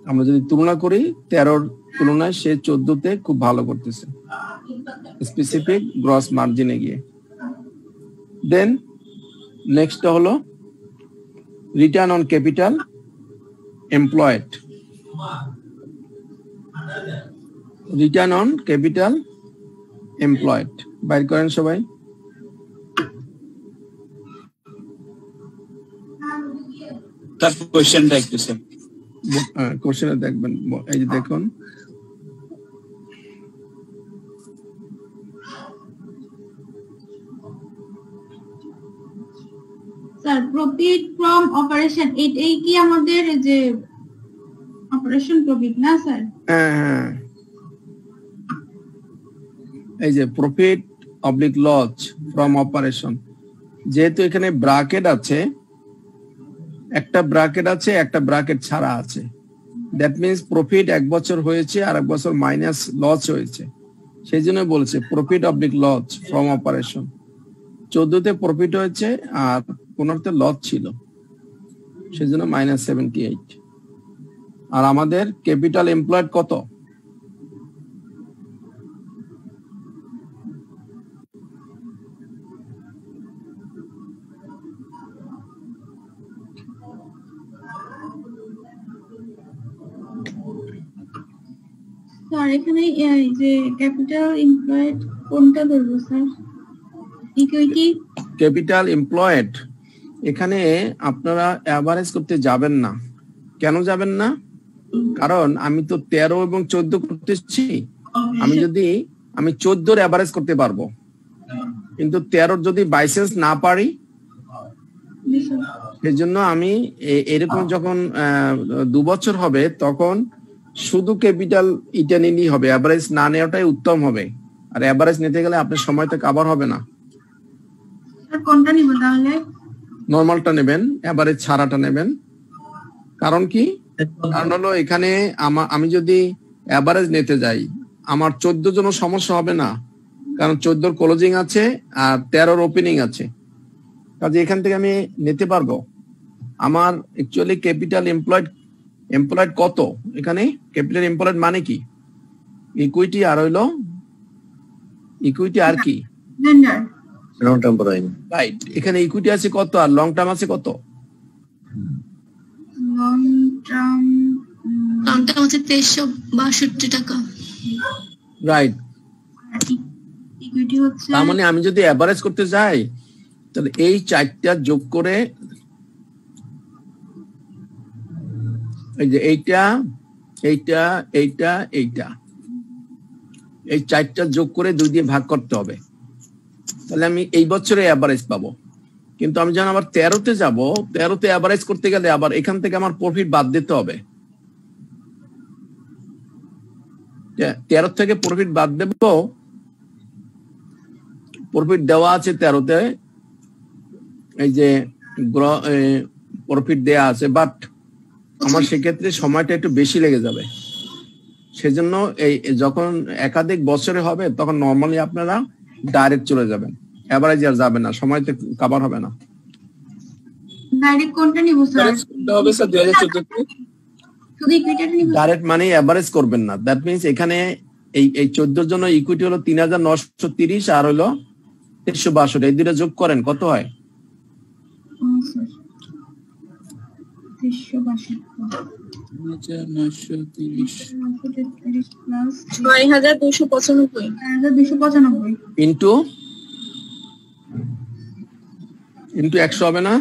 আমরা যদি তুলনা করি 13 তুলনায় সে 14তে খুব ভালো করতেছে স্পেসিফিক গ্রস মার্জিনে গিয়ে। দেন নেক্সট হলো return on capital employed. Return on capital employed বাইর করেন সবাই। তার কোশ্চেনটা একটু স্যার, কোশ্চেনে দেখবেন, এই যে দেখুন স্যার প্রফিট ফ্রম অপারেশন, এই কি আমাদের যে অপারেশন প্রফিট না স্যার? হ্যাঁ, এই যে profit oblique loss from operation, যেহেতু এখানে ব্র্যাকেট আছে, একটা ব্র্যাকেট আছে, একটা ব্র্যাকেট ছাড়া আছে, দ্যাট মিনস প্রফিট 1 বছর হয়েছে আর 1 বছর মাইনাস লস হয়েছে, সেই জন্য বলছে profit oblique loss from operation. 14তে প্রফিট হয়েছে আর 15তে লস ছিল, সেজন্য -78। আর আমাদের ক্যাপিটাল এমপ্লয়েড কত? স্যার এখানে এই যে ক্যাপিটাল এমপ্লয়েড কোনটা ধরবো স্যার? ইকুইটি ক্যাপিটাল এমপ্লয়েড এখানে আপনারা অ্যাভারেজ করতে যাবেন না। কেন যাবেন না? কারণ আমি তো 13 এবং 14 করতেছি। আমি 14 অ্যাভারেজ করতে পারবো, কিন্তু 13 যদি বাইসেন্স না পারি, সেজন্য আমি এরকম যখন 2 বছর হবে তখন শুধু ক্যাপিটাল ইটা নিলেই হবে, অ্যাভারেজ না নেওয়াটাই উত্তম হবে। আর অ্যাভারেজ নিতে গেলে আপনার সময়তে কভার হবে না। কোনটা নিব তাহলে? নরমালটা নেবেন, অ্যাভারেজ ছাড়াটা নেবেন। কারণ কি? কারণ হলো এখানে আমি যদি অ্যাভারেজ নিতে যাই আমার 14 জন্য সমস্যা হবে না, কারণ 14 ক্লোজিং আছে আর 13 ওপেনিং আছে, কাজে এখান থেকে আমি নিতে পারবো। আমার অ্যাকচুয়ালি ক্যাপিটাল এমপ্লয়েড কত? এখানে ক্যাপিটাল এমপ্লয়েড মানে কি? ইকুইটি আর হইলো ইকুইটি আর কি লং টার্ম প্রাইম, রাইট। এখানে ইকুইটি আছে কত আর লং টার্ম আছে কত? লং টার্ম হচ্ছে 2362 টাকা, রাইট। ইকুইটি হচ্ছে, তার মানে আমি যদি অ্যাভারেজ করতে যাই তাহলে এই 4টা যোগ করে, এই যে এইটা এইটা এইটা এইটা, এই 4টা যোগ করে 2 দিয়ে ভাগ করতে হবে, তাহলে আমি এই বছরে অ্যাভারেজ পাবো। কিন্তু আমি যখন আবার 13তে যাব, 13তে অ্যাভারেজ করতে গেলে আবার এখান থেকে আমার প্রফিট বাদ দিতে হবে। 13 থেকে প্রফিট বাদ দেব, প্রফিট দেওয়া আছে 13তে, এই যে প্রফিট দেয়া আছে, বাট আমার সেক্ষেত্রে সময়টা একটু বেশি লেগে যাবে। সেজন্য এই যখন একাধিক বছরে হবে তখন নর্মালি আপনারা ডাইরেক্ট চলে যাবেন, অ্যাভারেজ আর যাবেন না, সময়তে কভার হবে না। ডাইরেক্ট কোনটা নিব স্যার? হবে স্যার 2014 শুধু ইকুইটিটা নিব? ডাইরেক্ট মানে অ্যাভারেজ করবেন না। দ্যাট মিন্স এখানে এই 14 জন্য ইকুইটি হলো 3930 আর হলো 362, এই দুটো যোগ করেন কত হয়? 9295 ইন্টু 100 হবে না?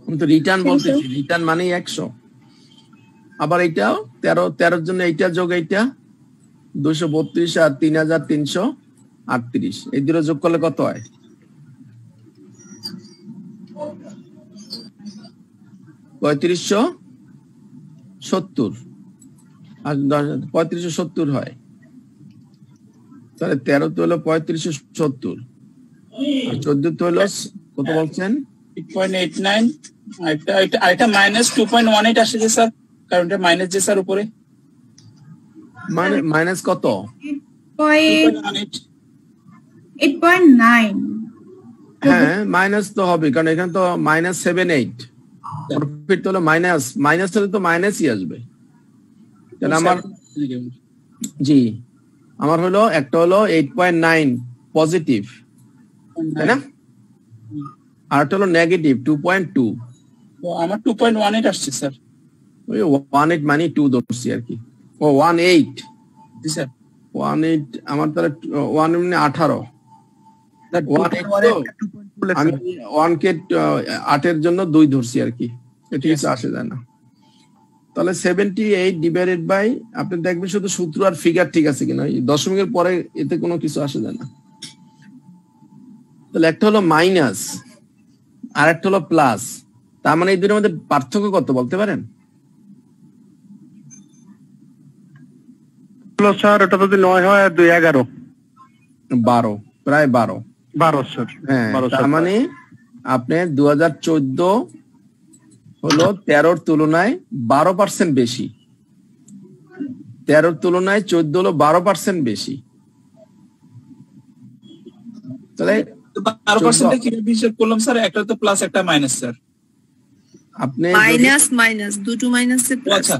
আমি তো রিটার্ন বলতেছি, রিটার্ন মানে 100। আবার এইটাও 13 জন্য এইটা যোগ এইটা 232 আর 3338, এই দুটো যোগ করলে কত হয়? 3570 আর 3570 হয়, তাহলে 13 তো হলো 3570 আর 14 তো হলো কত বলছেন? 8.89, এটা -2.18 আসে যে স্যার, কারণ এটা মাইনাস যে স্যার উপরে, মানে মাইনাস কত? 8.9। হ্যাঁ মাইনাস তো হবে, কারণ এখানে তো -78, প্রফিট তো হলো মাইনাস হলে তো মাইনাসই আসবে। তাহলে আমার জি আমার হলো একটা হলো 8.9 পজিটিভ, তাই না? আর একটা হলো নেগেটিভ 2.2। আমার 2.18 আসছে স্যার। ওই 18 মানে 2 ধরছি আর কি। ও 18 জি স্যার, 18 আমার তাহলে 1 মানে 18। আমি 1 কে 8 এর জন্য 2 ধরছি আর কি, এটা কিছু আসে যায় না। তাহলে 78 ডিভাইডেড বাই, আপনি দেখবেন শুধু সূত্র আর ফিগার ঠিক আছে কিনা, দশমিকের পরে এতে কোনো কিছু আসে যায় না। তাহলে একটা হলো মাইনাস আর একটা হলো প্লাস, তার মানে এই দুটোর মধ্যে পার্থক্য কত বলতে পারেন? স্যার এটা যদি 9 হয় আর 2 11, 12, প্রায় 12 স্যার। হ্যাঁ, তার মানে আপনি 2014 হলো 13 তুলনায় 12% বেশি, 13 তুলনায় 14 হলো 12% বেশি। তাহলে বারো পার্সেন্টে কিভাবে হিসাব করলাম স্যার? একটা তো প্লাস একটা মাইনাস স্যার। আপনি মাইনাস দুটো মাইনাসে প্লাস। আচ্ছা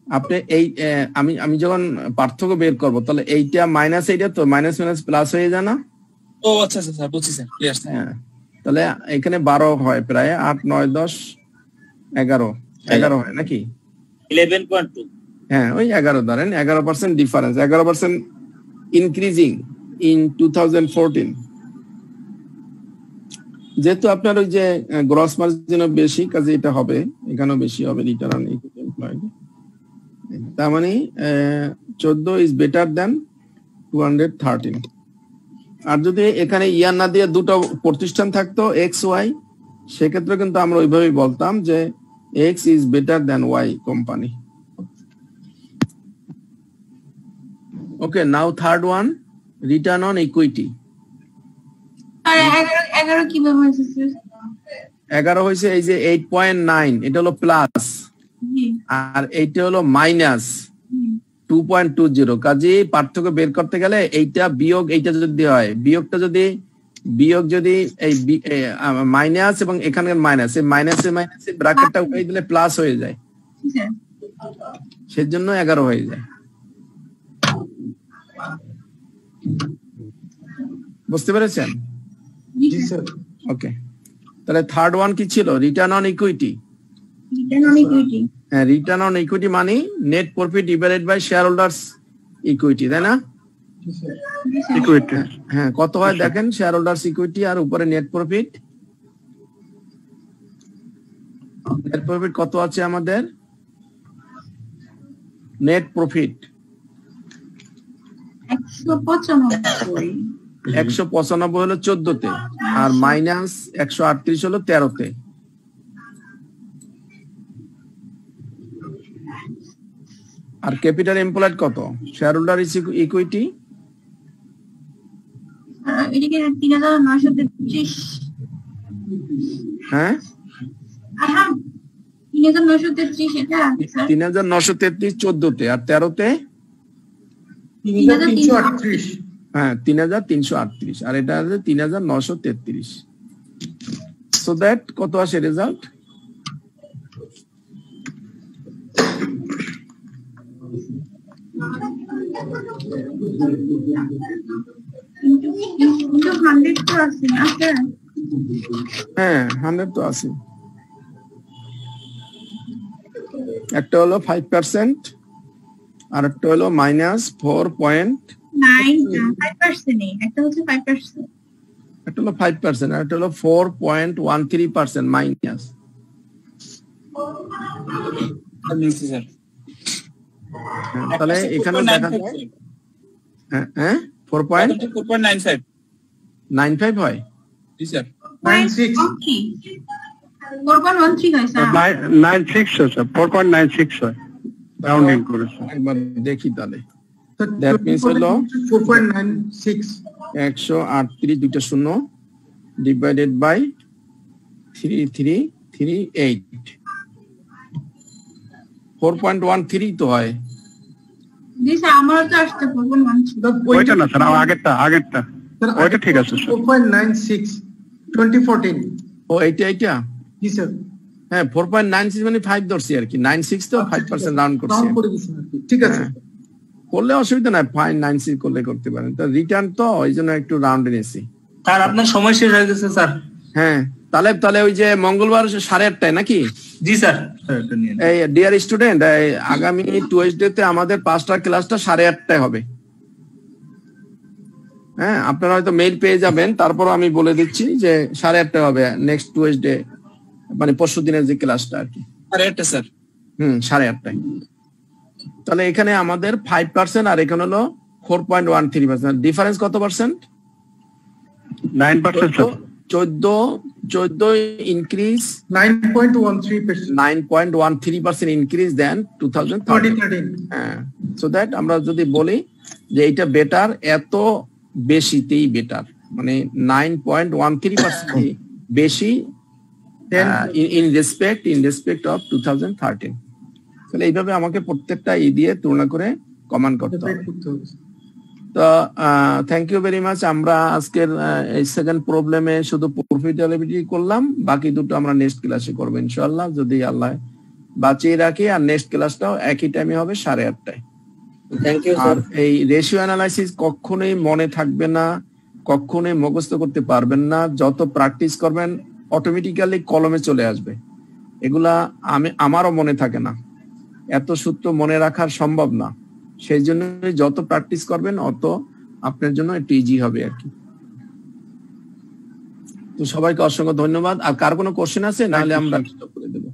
আপনি এই আমি যখন পার্থক্য বের করব তাহলে এইটা মাইনাস এইটা তো মাইনাস মাইনাস প্লাস হয়ে যায় না? ও আচ্ছা আচ্ছা স্যার বুঝছি স্যার, ক্লিয়ার স্যার। হ্যাঁ, তাহলে এখানে 12 হয়, প্রায় 8 9 10 11 হয় নাকি? 11.2। হ্যাঁ, ওই 11 ধরেন, 11% ডিফারেন্স, 11% ইনক্রিজিং ইন 2014। যেহেতু আপনার ওই যে গ্রস মার্জিনও বেশি, কাজে এটা হবে, এখানেও বেশি হবে রিটার্ন অন ইকুইটি এমপ্লয়েড। তার মানে 14 ইজ বেটার দেন 213। আর যদি এখানে ইয়ার না দিয়ে দুটো প্রতিষ্ঠান থাকতো এক্স ওয়াই, সেক্ষেত্রে কিন্তু আমরা ওইভাবেই বলতাম যে X is better than Y company. Okay, now third one, return on equity. আর 11 কিভাবে হয়েছে স্যার? 11 হয়েছে এই যে 8.9, এটা হলো প্লাস, আর এইটা হলো মাইনাস 2.20। কাজে পার্থক্য বের করতে গেলে এইটা বিয়োগ এইটা যদি হয়, বিয়োগ যদি এই মাইনাস এবং এখানে মাইনাস, এই মাইনাসে মাইনাসে ব্র্যাকেটটা উঠাই দিলে প্লাস হয়ে যায়, সেজন্য 11 হয়ে যায়। বুঝতে পেরেছেন? ওকে, তাহলে থার্ড ওয়ান কি ছিল? Return on equity. হ্যাঁ, রিটার্ন অন ইকুইটি মানে net profit divided by share holders equity, তাই না? ইকুইটি। হ্যাঁ, কত হয় দেখেন, শেয়ার হোল্ডার্স ইকুইটি আর উপরে নেট প্রফিট। নেট প্রফিট কত আছে আমাদের? নেট প্রফিট 195 হলো 14তে, আর মাইনাস 138 হলো 13তে। আর ক্যাপিটাল এমপ্লয়েড কত? শেয়ার হোল্ডার ইকুইটি এদিকে 3933। হ্যাঁ, 3933 এটা 3933 14তে, আর 13তে 3338। হ্যাঁ 3338, আর এটা আছে 3933। সো দ্যাট কত আসে রেজাল্ট? হ্যাঁ 100 তো আছে। একটা হলো 5% আর একটা হলো মাইনাস 4.9। একটা হচ্ছে 5%, একটা হলো 5% আর একটা হলো 4.13% মাইনাস। তাহলে এখানে দেখা যায় হ্যাঁ 4.95 হয়। জি স্যার। 96 4.13 হয় স্যার। 96 স্যার, 4.96 হয় রাউন্ডিং করেছে। একবার দেখি তাহলে। দ্যাট মিন্স হলো 4.96 138 দুইটা শূন্য ডিভাইডেড বাই 3338 4.13 তো হয়। জি স্যার, আমারও তো আসছে 4.13। ওইটা না স্যার, আগেরটা ওইটা ঠিক আছে স্যার। 4.96 2014। ও এইটা জি স্যার। হ্যাঁ 4.96 মানে 5 ধরছি আর কি, 96 তো 5% রাউন্ড করছি। ঠিক আছে, করলে অসুবিধা নাই, 5.96 করলে করতে পারেন। তো রিটার্ন তো ওই জন্য একটু রাউন্ডে নিয়েছি। স্যার আপনার সময় শেষ হয়ে গেছে স্যার। হ্যাঁ, তাহলে ওই যে মঙ্গলবার 8:30 নাকি? জি স্যার। এই ডিয়ার স্টুডেন্ট, আগামী টুয়েসডে তে আমাদের 5টা ক্লাসটা 8:30 হবে। হ্যাঁ, আপনারা হয়তো মেইল পেয়ে যাবেন, তারপর আমি বলে দিচ্ছি যে 8:30 হবে নেক্সট টুয়েসডে, মানে পরশু দিনের যে ক্লাসটা আর কি। 8:30 স্যার। 8:30। তাহলে এখানে আমাদের 5% আর এখানে হলো 4.13%। ডিফারেন্স কত percent? 9% sir. 14 increase 9.13% increase then 2013। হ্যাঁ, সো দ্যাট আমরা যদি বলি যে এটা বেটার, এত বেশিতেই বেটার, মানে 9.13% বেশি ইন রেসপেক্ট অফ 2013। তাহলে এইভাবে আমাকে প্রত্যেকটা দিয়ে তুলনা করে কমান্ড করতে হবে। তো থ্যাংক ইউ ভেরি মাচ। আমরা আজকের এই সেকেন্ড প্রবলেমে শুধু প্রফিটেবিলিটি করলাম, বাকি দুটো আমরা নেক্সট ক্লাসে করবো ইনশাআল্লাহ, যদি আল্লাহ বাঁচিয়ে রাখি। আর নেক্সট ক্লাসটাও একই টাইমে হবে 8:30টায়। Thank you sir. এই রেশিও অ্যানালাইসিস কখনোই মনে থাকবে না, কখনোই মুখস্থ করতে পারবেন না। যত প্র্যাকটিস করবেন অটোমেটিক্যালি কলমে চলে আসবে। এগুলা আমারও মনে থাকে না, এত সূত্র মনে রাখা সম্ভব না। সেই জন্য যত প্র্যাকটিস করবেন অত আপনার জন্য একটু ইজি হবে আর কি। তো সবাইকে অসংখ্য ধন্যবাদ। আর কার কোনো কোশ্চেন আছে? নাহলে আমরা স্টপ করে দেব।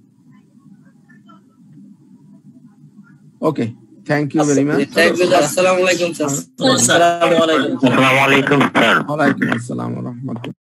ওকে, থ্যাংক ইউ ভেরি মাচ। আসসালামু আলাইকুম স্যার। আসসালামু আলাইকুম স্যার। ওয়ালাইকুম আসসালাম ওয়া রাহমাতুল্লাহ।